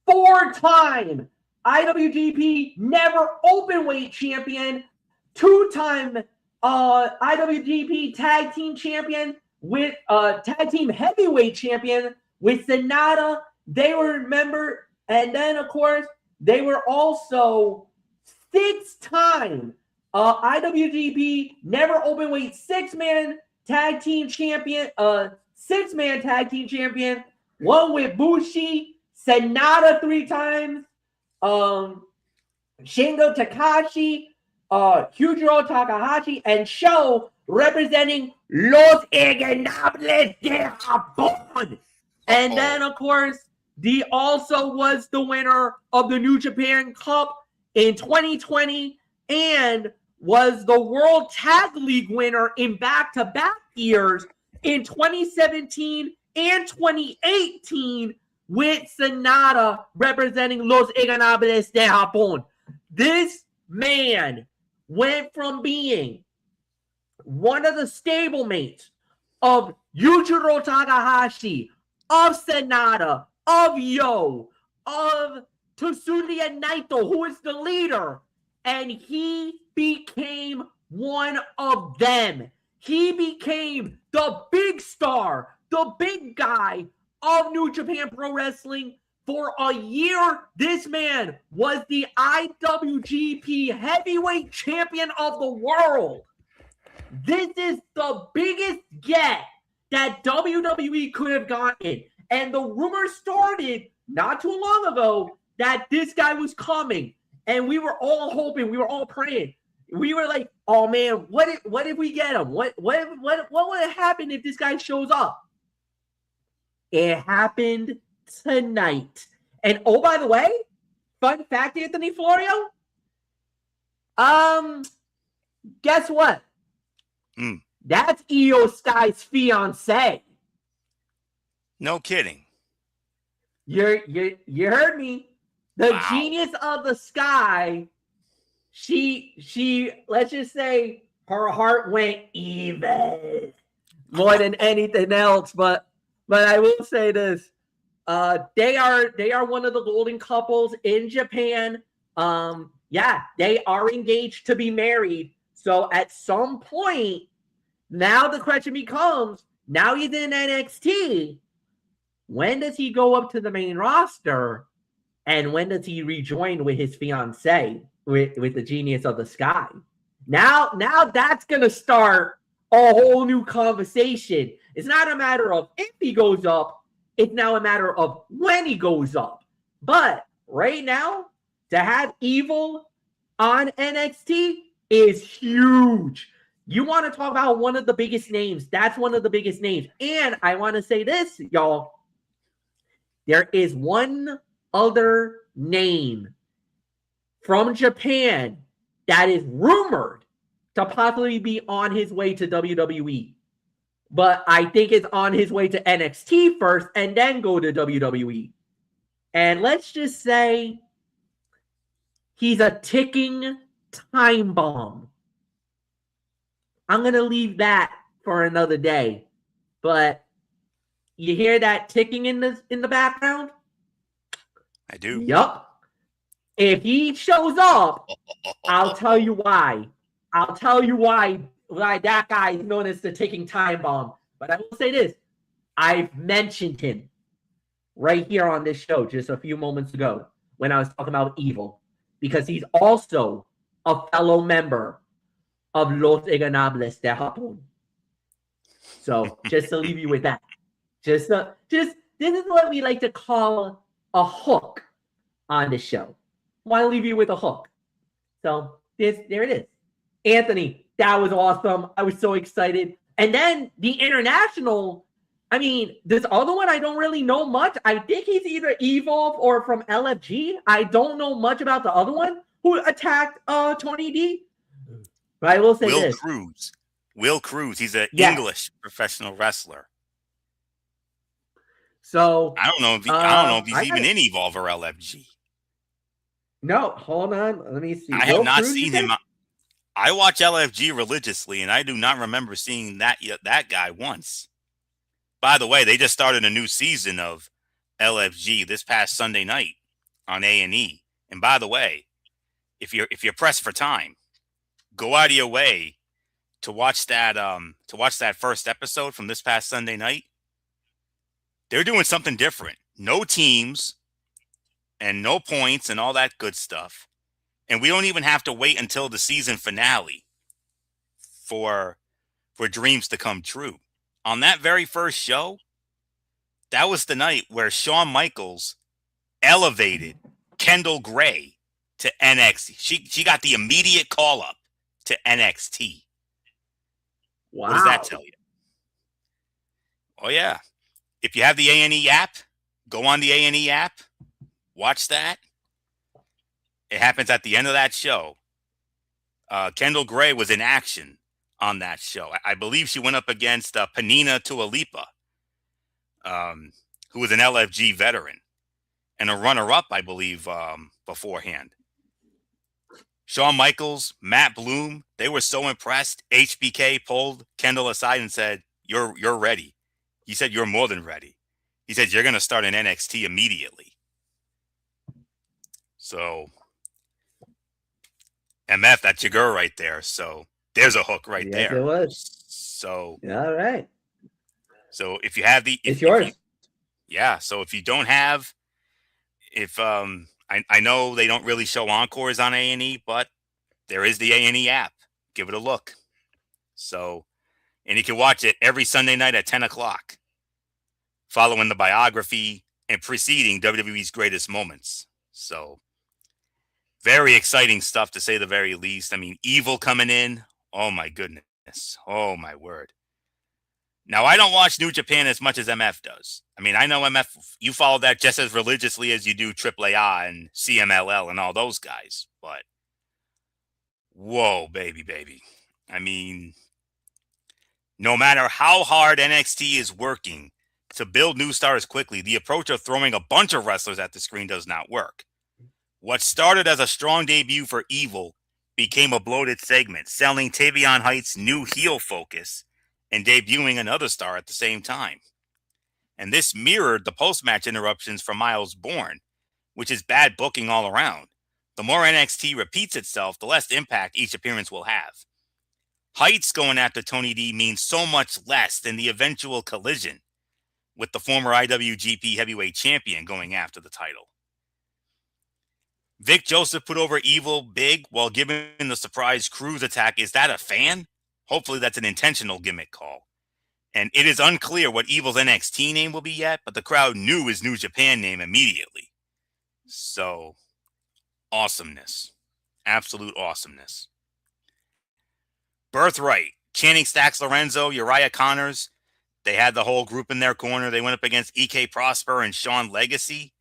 4-time IWGP Never Openweight champion, 2-time IWGP Tag Team champion with Tag Team Heavyweight champion with Sonata. They were member, and then of course they were also 6-time IWGP Never Openweight 6-man tag team champion, 6-man tag team champion, one with Bushi, Sonata 3 times, Shingo Takahashi, Yujiro Takahashi, and Sho representing Los Ingobernables de Japón. And then, of course, he also was the winner of the New Japan Cup in 2020 and was the World Tag League winner in back-to-back years in 2017 and 2018 with Sonata representing Los Ingobernables de Japón. This man went from being one of the stablemates of Yujiro Takahashi, of Sonata, of Yo, of Tetsuya Naito, who is the leader, and he became one of them. He became the big star, the big guy of New Japan Pro Wrestling. For a year, this man was the IWGP Heavyweight Champion of the world. This is the biggest get that WWE could have gotten. And the rumor started not too long ago that this guy was coming. And we were all hoping, we were all praying. We were like, oh man, what if we get him? What would happen if this guy shows up? It happened tonight. And oh, by the way, fun fact, Anthony Florio. Guess what? That's Io Sky's fiance. No kidding. You heard me. The Genius of the Sky. She let's just say her heart went even more than anything else. But I will say this. They are one of the golden couples in Japan. Yeah, they are engaged to be married. So at some point, now the question becomes, now he's in NXT. When does he go up to the main roster? And when does he rejoin with his fiancée, with the Genius of the Sky? Now that's going to start a whole new conversation. It's not a matter of if he goes up. It's now a matter of when he goes up. But right now, to have Evil on NXT is huge. You want to talk about one of the biggest names. That's one of the biggest names. And I want to say this, y'all. There is one other name from Japan that is rumored to possibly be on his way to WWE. But I think it's on his way to NXT first and then go to WWE. And let's just say he's a ticking time bomb. I'm going to leave that for another day. But you hear that ticking in the background? I do. Yup. If he shows up, I'll tell you why. I'll tell you why that guy is known as the ticking time bomb. But I will say this. I've mentioned him right here on this show just a few moments ago when I was talking about Evil. Because he's also a fellow member of Los Ingobernables de Japón. So just to leave you with that. Just this is what we like to call a hook on the show. Want to leave you with a hook. So there it is. Anthony, that was awesome. I was so excited. And then the international, I mean, this other one I don't really know much. I think he's either Evolve or from LFG. I don't know much about the other one who attacked Tony D. But I will say this. Will Cruz. He's an English professional wrestler. So I don't know if he's even in Evolve or LFG. No, hold on. Let me see. I have not seen him. I watch LFG religiously, and I do not remember seeing that guy once. By the way, they just started a new season of LFG this past Sunday night on A&E. And by the way, if you're pressed for time, go out of your way to watch that first episode from this past Sunday night. They're doing something different. No teams and no points and all that good stuff. And we don't even have to wait until the season finale for dreams to come true. On that very first show, that was the night where Shawn Michaels elevated Kendall Gray to NXT. She got the immediate call up to NXT. Wow. What does that tell you? Oh, yeah. If you have the A&E app, go on the A&E app, watch that. It happens at the end of that show. Kendall Gray was in action on that show. I believe she went up against Panina Tualipa, who was an LFG veteran and a runner-up, I believe, beforehand. Shawn Michaels, Matt Bloom, they were so impressed. HBK pulled Kendall aside and said, "You're ready." He said, "You're more than ready." He said, "You're going to start in NXT immediately." So, MF, that's your girl right there. So, there's a hook right there. Yes, it was. So, all right. So, if you have it's yours. So if you don't have, I know they don't really show encores on A&E, but there is the A&E app. Give it a look. So, and you can watch it every Sunday night at 10 o'clock, following the biography and preceding WWE's greatest moments. So, very exciting stuff, to say the very least. I mean, Evil coming in. Oh, my goodness. Oh, my word. Now, I don't watch New Japan as much as MF does. I mean, I know MF, you follow that just as religiously as you do AAA and CMLL and all those guys. But, whoa, baby. I mean, no matter how hard NXT is working to build new stars quickly, the approach of throwing a bunch of wrestlers at the screen does not work. What started as a strong debut for Evil became a bloated segment, selling Tavion Heights' new heel focus and debuting another star at the same time. And this mirrored the post-match interruptions from Miles Bourne, which is bad booking all around. The more NXT repeats itself, the less impact each appearance will have. Heights going after Tony D means so much less than the eventual collision with the former IWGP Heavyweight Champion going after the title. Vic Joseph put over Evil big while giving the surprise Cruz attack. Is that a fan? Hopefully that's an intentional gimmick call. And it is unclear what Evil's NXT name will be yet, but the crowd knew his New Japan name immediately. So, awesomeness. Absolute awesomeness. Birthright, Channing Stacks Lorenzo, Uriah Connors. They had the whole group in their corner. They went up against EK Prosper and Sean Legacy.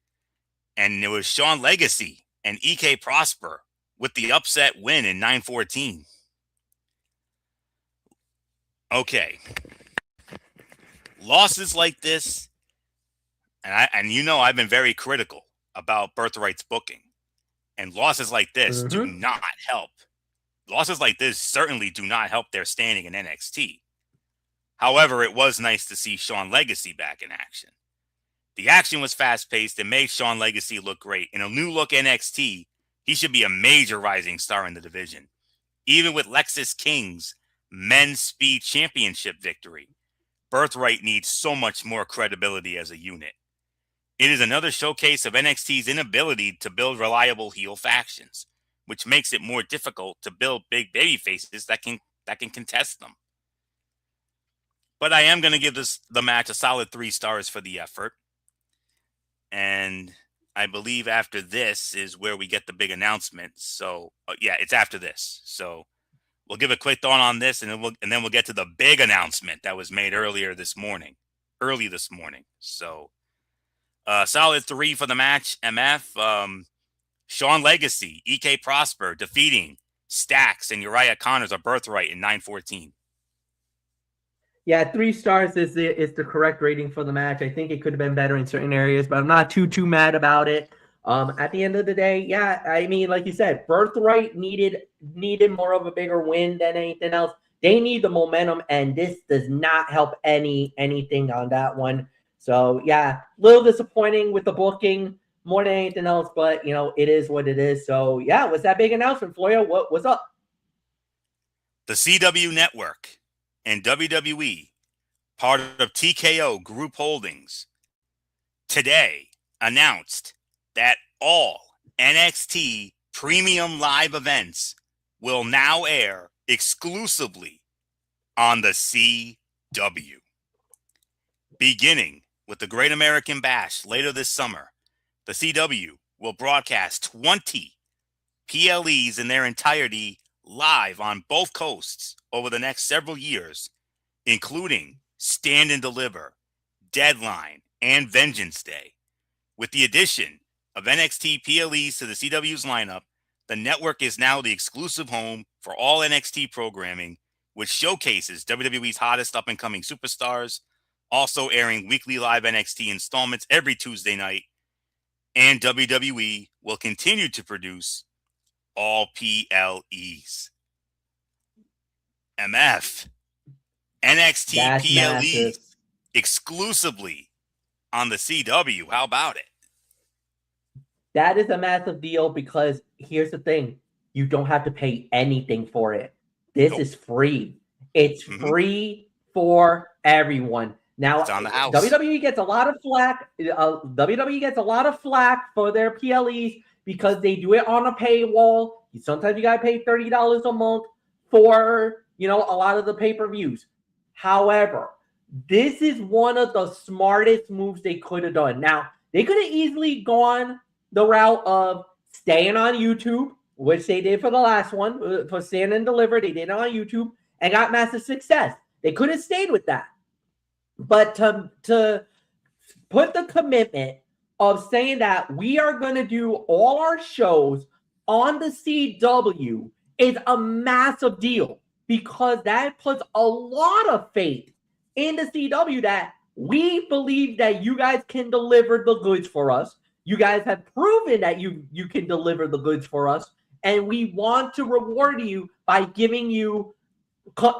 And it was Sean Legacy and EK Prosper with the upset win in 9-14. Okay. Losses like this, and I've been very critical about Birthright's booking, and losses like this do not help. Losses like this certainly do not help their standing in NXT. However, it was nice to see Sean Legacy back in action. The action was fast-paced and made Sean Legacy look great. In a new-look NXT, he should be a major rising star in the division. Even with Lexis King's Men's Speed Championship victory, Birthright needs so much more credibility as a unit. It is another showcase of NXT's inability to build reliable heel factions, which makes it more difficult to build big baby faces that can contest them. But I am going to give the match a solid 3 stars for the effort. And I believe after this is where we get the big announcement. So it's after this. So we'll give a quick thought on this, and then we'll get to the big announcement that was made early this morning. So solid 3 for the match. MF, Sean Legacy, EK Prosper defeating Stax and Uriah Connors of Birthright in 9-14. Yeah, 3 stars is the correct rating for the match. I think it could have been better in certain areas, but I'm not too mad about it. At the end of the day, yeah, I mean, like you said, Birthright needed more of a bigger win than anything else. They need the momentum, and this does not help anything on that one. So yeah, a little disappointing with the booking more than anything else, but it is what it is. So yeah, what's that big announcement, Floya? What's up? The CW Network and WWE, part of TKO Group Holdings, today announced that all NXT premium live events will now air exclusively on the CW. Beginning with the Great American Bash later this summer, the CW will broadcast 20 PLEs in their entirety live on both coasts over the next several years, including Stand and Deliver, Deadline, and Vengeance Day. With the addition of NXT PLEs to the CW's lineup, the network is now the exclusive home for all NXT programming, which showcases WWE's hottest up-and-coming superstars, also airing weekly live NXT installments every Tuesday night, and WWE will continue to produce all PLEs. MF, NXT That's PLEs massive. exclusively on the CW. How about it? That is a massive deal because here's the thing. You don't have to pay anything for it. This is free. It's free for everyone. Now, it's on the house. WWE gets a lot of flack. WWE gets a lot of flack for their PLEs because they do it on a paywall. Sometimes you got to pay $30 a month for, a lot of the pay-per-views. However, this is one of the smartest moves they could have done. Now, they could have easily gone the route of staying on YouTube, which they did for the last one, for Stand and Deliver. They did it on YouTube and got massive success. They could have stayed with that. But to put the commitment of saying that we are going to do all our shows on the CW is a massive deal because that puts a lot of faith in the CW that we believe that you guys can deliver the goods for us. You guys have proven that you can deliver the goods for us, and we want to reward you by giving you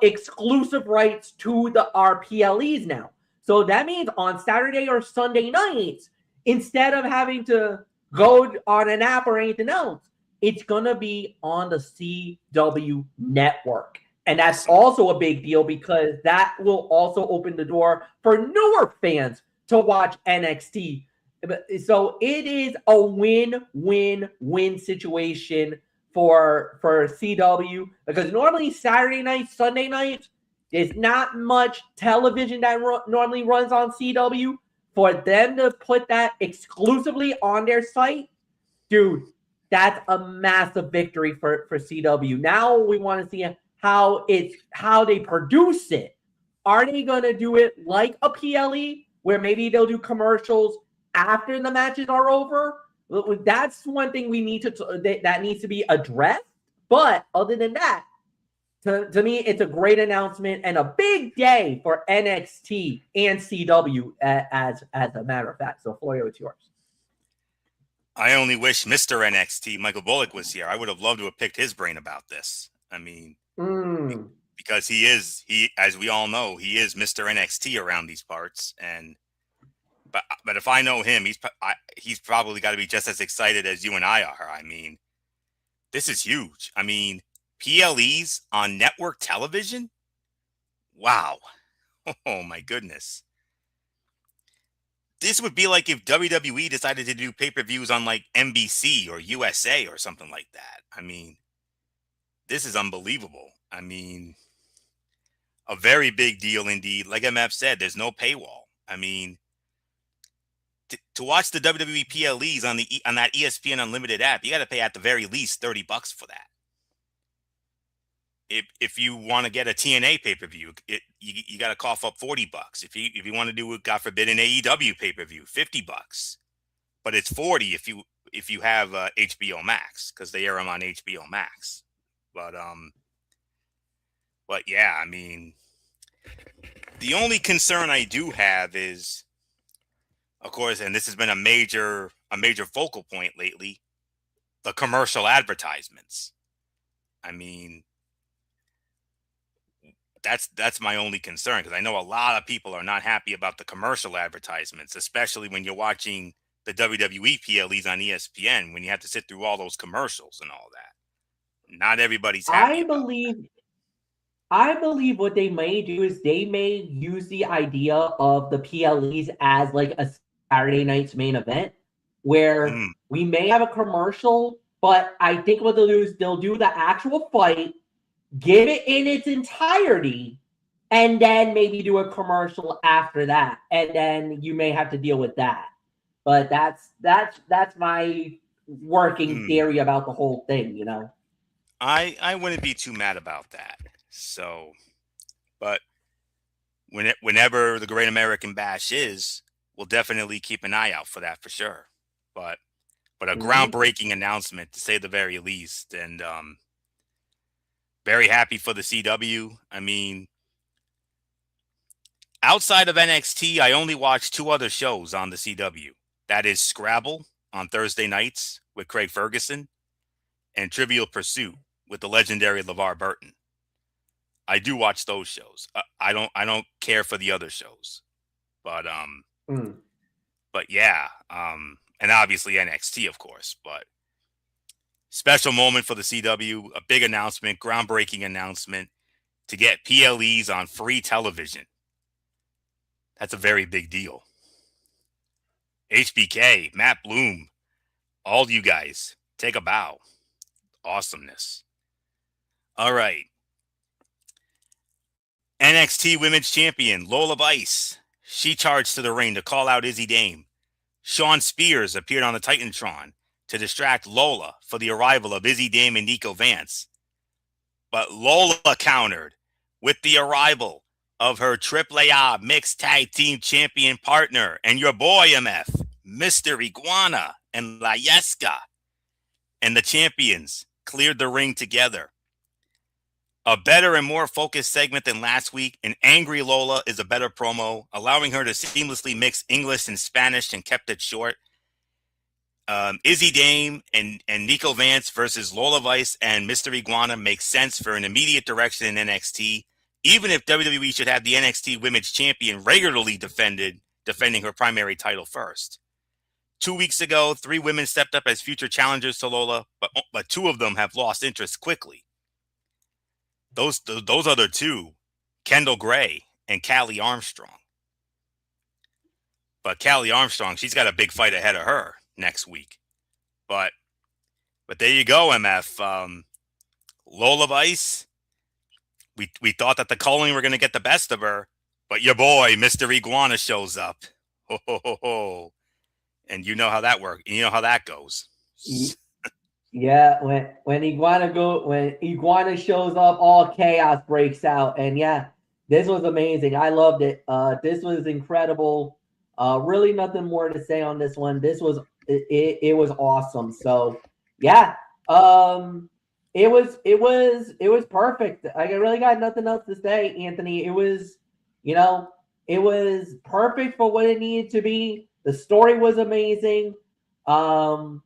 exclusive rights to our PLEs now. So that means on Saturday or Sunday nights, instead of having to go on an app or anything else, it's going to be on the CW network. And that's also a big deal because that will also open the door for newer fans to watch NXT. So it is a win-win-win situation for CW because normally Saturday nights, Sunday nights, there's not much television that normally runs on CW. For them to put that exclusively on their site, dude, that's a massive victory for CW. Now we want to see how they produce it. Are they going to do it like a PLE where maybe they'll do commercials after the matches are over, That's one thing we need that needs to be addressed. But other than that, to me, it's a great announcement and a big day for NXT and CW as a matter of fact. So, Florio, it's yours. I only wish Mr. NXT, Michael Bullock, was here. I would have loved to have picked his brain about this. I mean, because he, as we all know, he is Mr. NXT around these parts. But if I know him, he's probably got to be just as excited as you and I are. I mean, this is huge. I mean, PLEs on network television? Wow. Oh, my goodness. This would be like if WWE decided to do pay-per-views on like NBC or USA or something like that. I mean, this is unbelievable. I mean, a very big deal indeed. Like MF said, there's no paywall. I mean, to watch the WWE PLEs on that ESPN Unlimited app, you got to pay at the very least $30 for that. If you want to get a TNA pay-per-view, you got to cough up $40. If you want to do, God forbid, an AEW pay-per-view, $50. But it's $40 if you have HBO Max, because they air them on HBO Max. But yeah, I mean, the only concern I do have is, of course, and this has been a major focal point lately, the commercial advertisements. I mean, that's my only concern, because I know a lot of people are not happy about the commercial advertisements, especially when you're watching the WWE PLEs on ESPN, when you have to sit through all those commercials and all that. Not everybody's happy. I believe what they may do is they may use the idea of the PLEs as like a Saturday night's main event, where we may have a commercial, but I think what they'll do is they'll do the actual fight, give it in its entirety, and then maybe do a commercial after that, and then you may have to deal with that. But that's my working theory about the whole thing, you know. I wouldn't be too mad about that. So, but whenever the Great American Bash is, we'll definitely keep an eye out for that for sure. But a groundbreaking announcement, to say the very least, and very happy for the CW. I mean, outside of NXT, I only watch two other shows on the CW. That is Scrabble on Thursday nights with Craig Ferguson, and Trivial Pursuit with the legendary LeVar Burton. I do watch those shows. I don't care for the other shows, but yeah, and obviously NXT, of course. But special moment for the CW, a big announcement, groundbreaking announcement to get PLEs on free television. That's a very big deal. HBK, Matt Bloom, all you guys, take a bow. Awesomeness. All right. NXT Women's Champion Lola Vice. She charged to the ring to call out Izzy Dame. Shawn Spears appeared on the Titantron to distract Lola for the arrival of Izzy Dame and Nico Vance. But Lola countered with the arrival of her AAA Mixed Tag Team Champion partner and your boy MF, Mr. Iguana and La Yesca. And the champions cleared the ring together. A better and more focused segment than last week, and Angry Lola is a better promo, allowing her to seamlessly mix English and Spanish and kept it short. Izzy Dame and Nico Vance versus Lola Vice and Mr. Iguana makes sense for an immediate direction in NXT, even if WWE should have the NXT Women's Champion regularly defending her primary title first. 2 weeks ago, 3 women stepped up as future challengers to Lola, but 2 of them have lost interest quickly. Those other 2, Kendall Gray and Callie Armstrong. But Callie Armstrong, she's got a big fight ahead of her next week. But there you go, MF. Lola Vice, we thought that the Culling were going to get the best of her, but your boy, Mr. Iguana, shows up. Ho, ho, ho, ho. And you know how that works. You know how that goes. Yeah, when Iguana shows up, all chaos breaks out. And yeah, this was amazing. I loved it. This was incredible. Really nothing more to say on this one. This was it was awesome. So yeah, it was perfect. I really got nothing else to say, Anthony. It was, you know, it was perfect for what it needed to be. The story was amazing. Um,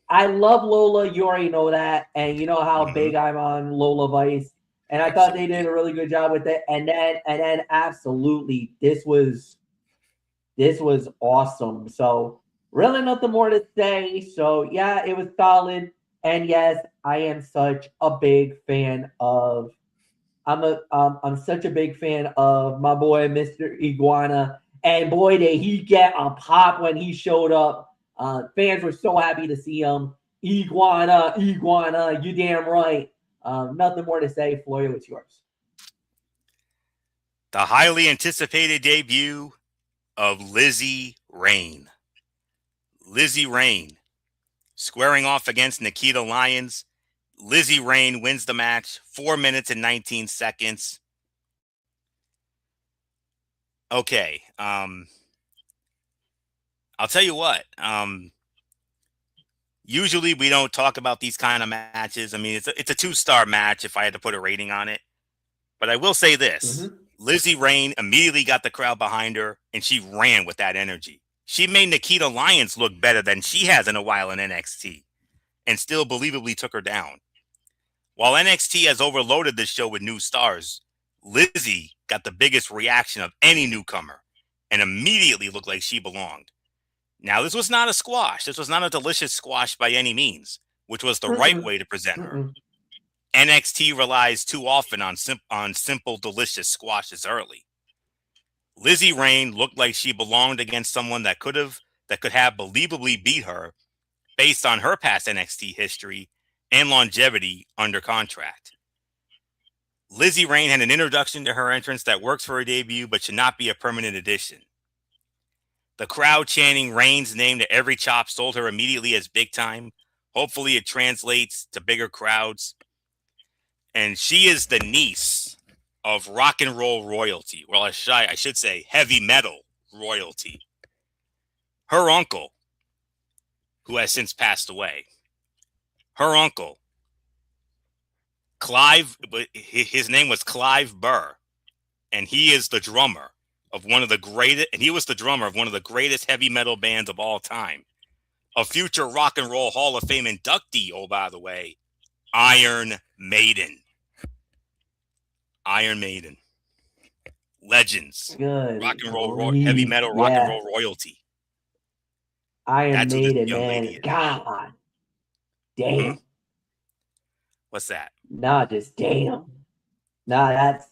I love Lola. You already know that, and you know how Mm-hmm. big I'm on Lola Vice. And I thought they Absolutely. did a really good job with it. And then absolutely, this was awesome. So really nothing more to say. So yeah, it was solid. And yes, I am such a big fan of I'm such a big fan of my boy Mr. Iguana. And boy, did he get a pop when he showed up. Fans were so happy to see him. Iguana, Iguana, you damn right. Nothing more to say. Floyd, what's yours? The highly anticipated debut of Lizzie Rain. Lizzie Rain squaring off against Nikita Lyons. Lizzie Rain wins the match, 4 minutes and 19 seconds. Okay, I'll tell you what. Usually we don't talk about these kind of matches. I mean, it's a 2-star match if I had to put a rating on it. But I will say this: Mm-hmm. Lizzie Rain immediately got the crowd behind her, and she ran with that energy. She made Nikita Lyons look better than she has in a while in NXT, and still believably took her down. While NXT has overloaded this show with new stars, Lizzie got the biggest reaction of any newcomer, and immediately looked like she belonged. Now, this was not a squash. This was not a delicious squash by any means, which was the right Mm-mm. way to present her. Mm-mm. NXT relies too often on simple, delicious squashes early. Lizzie Rain looked like she belonged against someone that could have believably beat her based on her past NXT history and longevity under contract. Lizzie Rain had an introduction to her entrance that works for her debut, but should not be a permanent addition. The crowd chanting Rain's name to every chop sold her immediately as big time. Hopefully, it translates to bigger crowds. And she is the niece of rock and roll royalty. Well, I should say heavy metal royalty. Her uncle, who has since passed away, her uncle, Clive, his name was Clive Burr, and he is the drummer of one of the greatest, and he was the drummer of one of the greatest heavy metal bands of all time. A future rock and roll Hall of Fame inductee, oh, by the way, Iron Maiden. Iron Maiden. Legends. Good. Heavy metal rock and Yeah. roll royalty. Iron That's who this Maiden, young lady man. is. God Hmm? damn. What's that? Nah, just damn. Nah, that's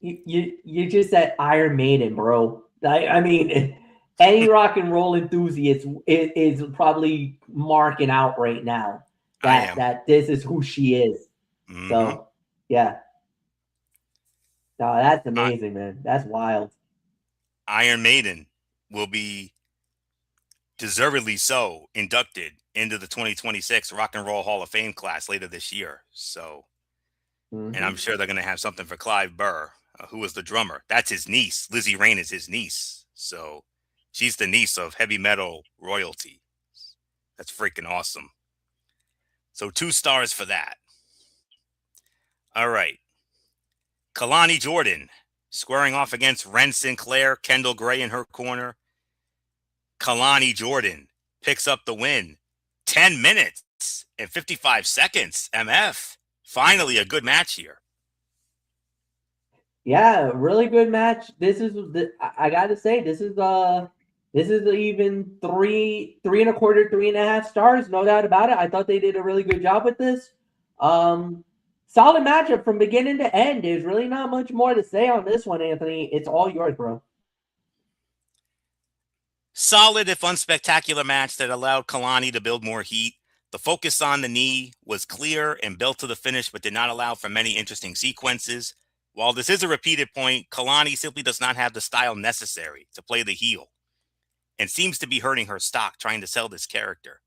you just said Iron Maiden, bro. I mean, any rock and roll enthusiast is probably marking out right now I that am. that this is who she is. Mm-hmm. So yeah. No, that's amazing, man. That's wild. Iron Maiden will be deservedly so inducted into the 2026 Rock and Roll Hall of Fame class later this year. So, and I'm sure they're going to have something for Clive Burr, who was the drummer. That's his niece. Lizzie Rain is his niece. So she's the niece of heavy metal royalty. That's freaking awesome. So 2 stars for that. All right. Kalani Jordan squaring off against Ren Sinclair, Kendall Gray in her corner. Kalani Jordan picks up the win. 10 minutes and 55 seconds. MF. Finally, a good match here. Yeah, really good match. I got to say this is even three and a quarter, 3.5 stars, no doubt about it. I thought they did a really good job with this. Solid matchup from beginning to end. There's really not much more to say on this one, Anthony. It's all yours, bro. Solid, if unspectacular match that allowed Kalani to build more heat. The focus on the knee was clear and built to the finish, but did not allow for many interesting sequences. While this is a repeated point, Kalani simply does not have the style necessary to play the heel and seems to be hurting her stock trying to sell this character.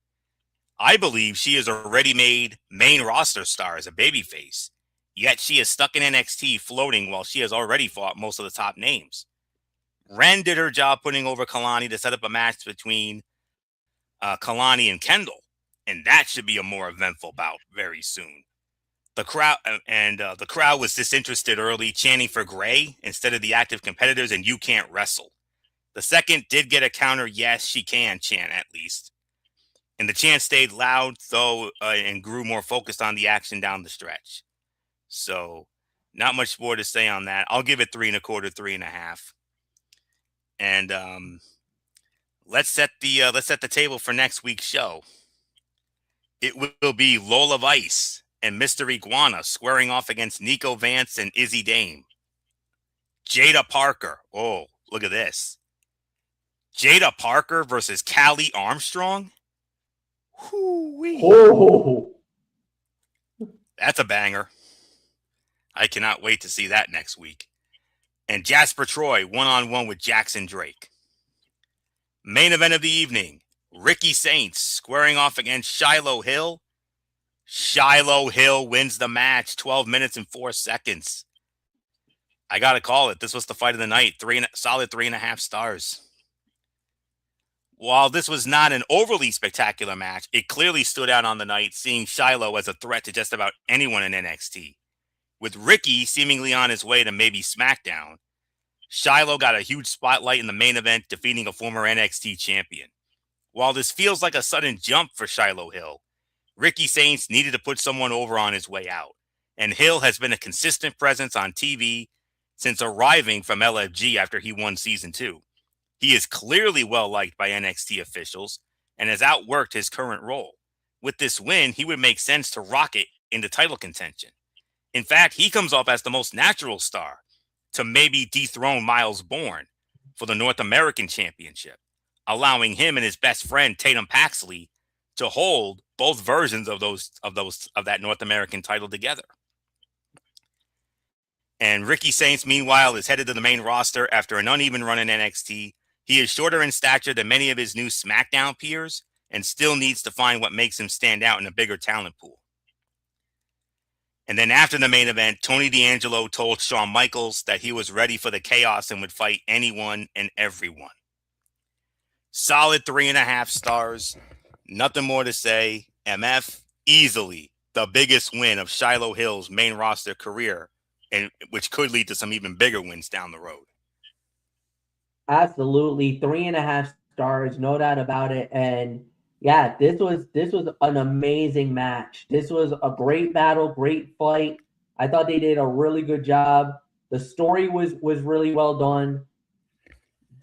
I believe she is a ready-made main roster star as a babyface, yet she is stuck in NXT floating while she has already fought most of the top names. Ren did her job putting over Kalani to set up a match between Kalani and Kendall, and that should be a more eventful bout very soon. The crowd was disinterested early, chanting for Gray instead of the active competitors, and you can't wrestle. The second did get a counter, yes, she can chant at least. And the chant stayed loud, though, and grew more focused on the action down the stretch. So, not much more to say on that. I'll give it 3.25, 3.5. And let's set the table for next week's show. It will be Lola Vice and Mr. Iguana squaring off against Nico Vance and Izzy Dame. Jada Parker. Oh, look at this. Jada Parker versus Callie Armstrong. Whoo-wee. Oh, That's a banger. I cannot wait to see that next week. And Jasper Troy one-on-one with Jackson Drake. Main event of the evening. Ricky Saints squaring off against Shiloh Hill. Shiloh Hill wins the match, 12 minutes and 4 seconds. I got to call it. This was the fight of the night. Solid 3.5 stars. While this was not an overly spectacular match, it clearly stood out on the night, seeing Shiloh as a threat to just about anyone in NXT. With Ricky seemingly on his way to maybe SmackDown, Shiloh got a huge spotlight in the main event, defeating a former NXT champion. While this feels like a sudden jump for Shiloh Hill, Ricky Saints needed to put someone over on his way out, and Hill has been a consistent presence on TV since arriving from LFG after he won Season 2. He is clearly well-liked by NXT officials and has outworked his current role. With this win, he would make sense to rocket into title contention. In fact, he comes off as the most natural star to maybe dethrone Miles Bourne for the North American Championship, allowing him and his best friend Tatum Paxley to hold both versions of that North American title together. And Ricky Saints, meanwhile, is headed to the main roster after an uneven run in NXT. He is shorter in stature than many of his new SmackDown peers and still needs to find what makes him stand out in a bigger talent pool. And then after the main event, Tony D'Angelo told Shawn Michaels that he was ready for the chaos and would fight anyone and everyone. Solid 3.5 stars. Nothing more to say. MF, easily the biggest win of Shiloh Hill's main roster career, and which could lead to some even bigger wins down the road. absolutely. 3.5 stars, no doubt about it. And yeah, this was an amazing match. This was a great battle, great fight. I thought they did a really good job. The story was really well done.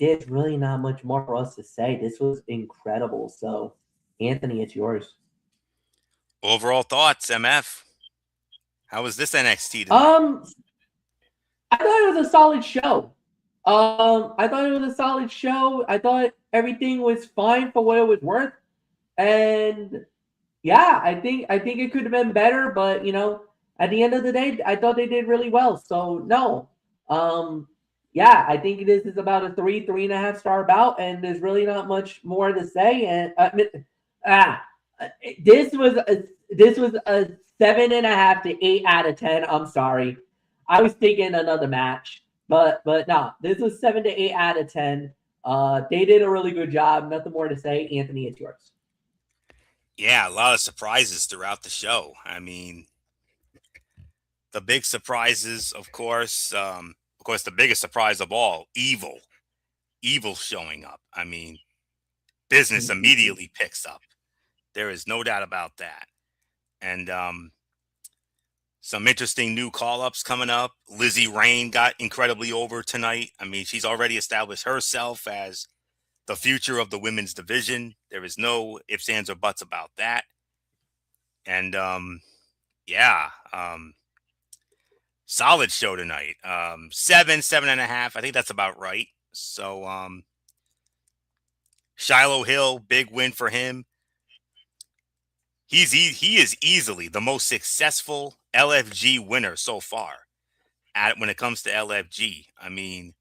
There's really not much more for us to say. This was incredible. So, Anthony, it's yours. Overall thoughts, MF. How was this NXT tonight? I thought it was a solid show. I thought everything was fine for what it was worth. And yeah, I think it could have been better, but at the end of the day, I thought they did really well. So no. Yeah, I think this is about a 3.5 star bout, and there's really not much more to say. And this was a 7.5 to 8 out of 10. I'm sorry, I was thinking another match, but no, this was 7 to 8 out of 10. They did a really good job. Nothing more to say. Anthony, it's yours. Yeah, a lot of surprises throughout the show. I mean, the big surprises, of course, the biggest surprise of all, Evil showing up. I mean, business immediately picks up. There is no doubt about that. And some interesting new call-ups coming up. Lizzie Rain got incredibly over tonight. I mean, she's already established herself as the future of the women's division. There is no ifs, ands, or buts about that. And solid show tonight. 7.5. I think that's about right. So Shiloh Hill, big win for him. He is easily the most successful LFG winner so far when it comes to LFG. I mean,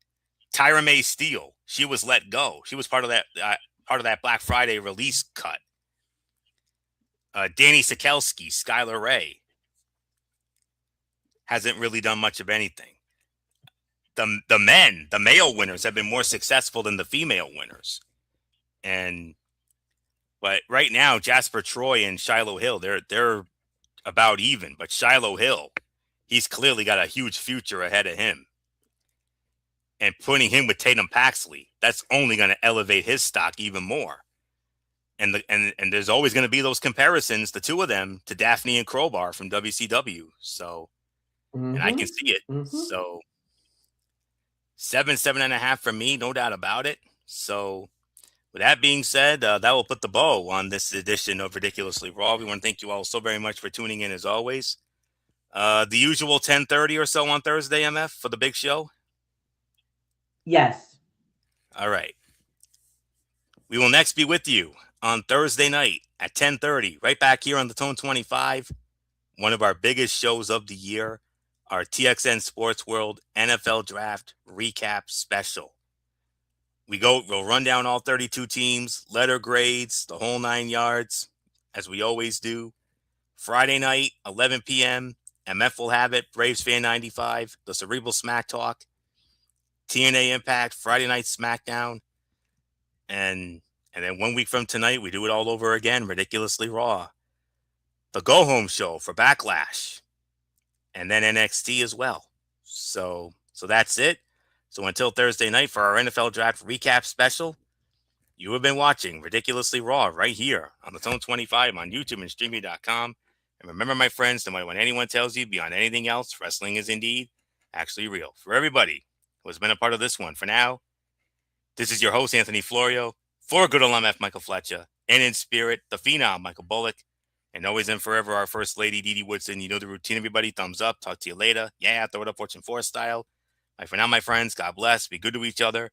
Tyra May Steele, she was let go. She was part of that Black Friday release cut. Danny Sikelski, Skylar Ray hasn't really done much of anything. The male winners have been more successful than the female winners. And But right now, Jasper Troy and Shiloh Hill, they're about even. But Shiloh Hill, he's clearly got a huge future ahead of him. And putting him with Tatum Paxley, that's only going to elevate his stock even more. And there's always going to be those comparisons, the two of them, to Daphne and Crowbar from WCW. So, and I can see it. So, 7.5 for me, no doubt about it. So, with that being said, that will put the bow on this edition of Ridiculously Raw. We want to thank you all so very much for tuning in as always. The usual 10:30 or so on Thursday, MF, for the big show? Yes. All right. We will next be with you on Thursday night at 10:30, right back here on the Tone 25, one of our biggest shows of the year, our TXN Sports World NFL Draft Recap Special. We'll run down all 32 teams, letter grades, the whole 9 yards, as we always do. Friday night, 11 p.m., MF will have it, Braves Fan 95, the Cerebral Smack Talk, TNA Impact, Friday Night SmackDown, and then 1 week from tonight, we do it all over again, Ridiculously Raw. The Go Home Show for Backlash, and then NXT as well. So that's it. So until Thursday night for our NFL Draft Recap Special, you have been watching Ridiculously Raw right here on the Tone 25 on YouTube and Streamy.com. And remember, my friends, no matter what anyone tells you, beyond anything else, wrestling is indeed actually real. For everybody who has been a part of this one, for now, this is your host, Anthony Florio, for good old MF Michael Fletcher, and in spirit, the Phenom Michael Bullock, and always and forever our First Lady, Dee Dee Woodson. You know the routine, everybody. Thumbs up. Talk to you later. Yeah, throw it up, Fortune 4 style. For now, my friends, God bless. Be good to each other.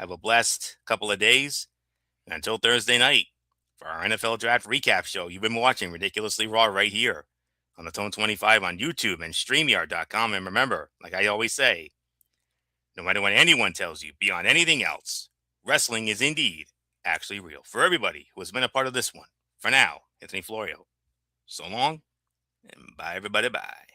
Have a blessed couple of days. And until Thursday night, for our NFL Draft Recap Show, you've been watching Ridiculously Raw right here on the Tone 25 on YouTube and StreamYard.com. And remember, like I always say, no matter what anyone tells you, beyond anything else, wrestling is indeed actually real. For everybody who has been a part of this one, for now, Anthony Florio, so long, and bye, everybody, bye.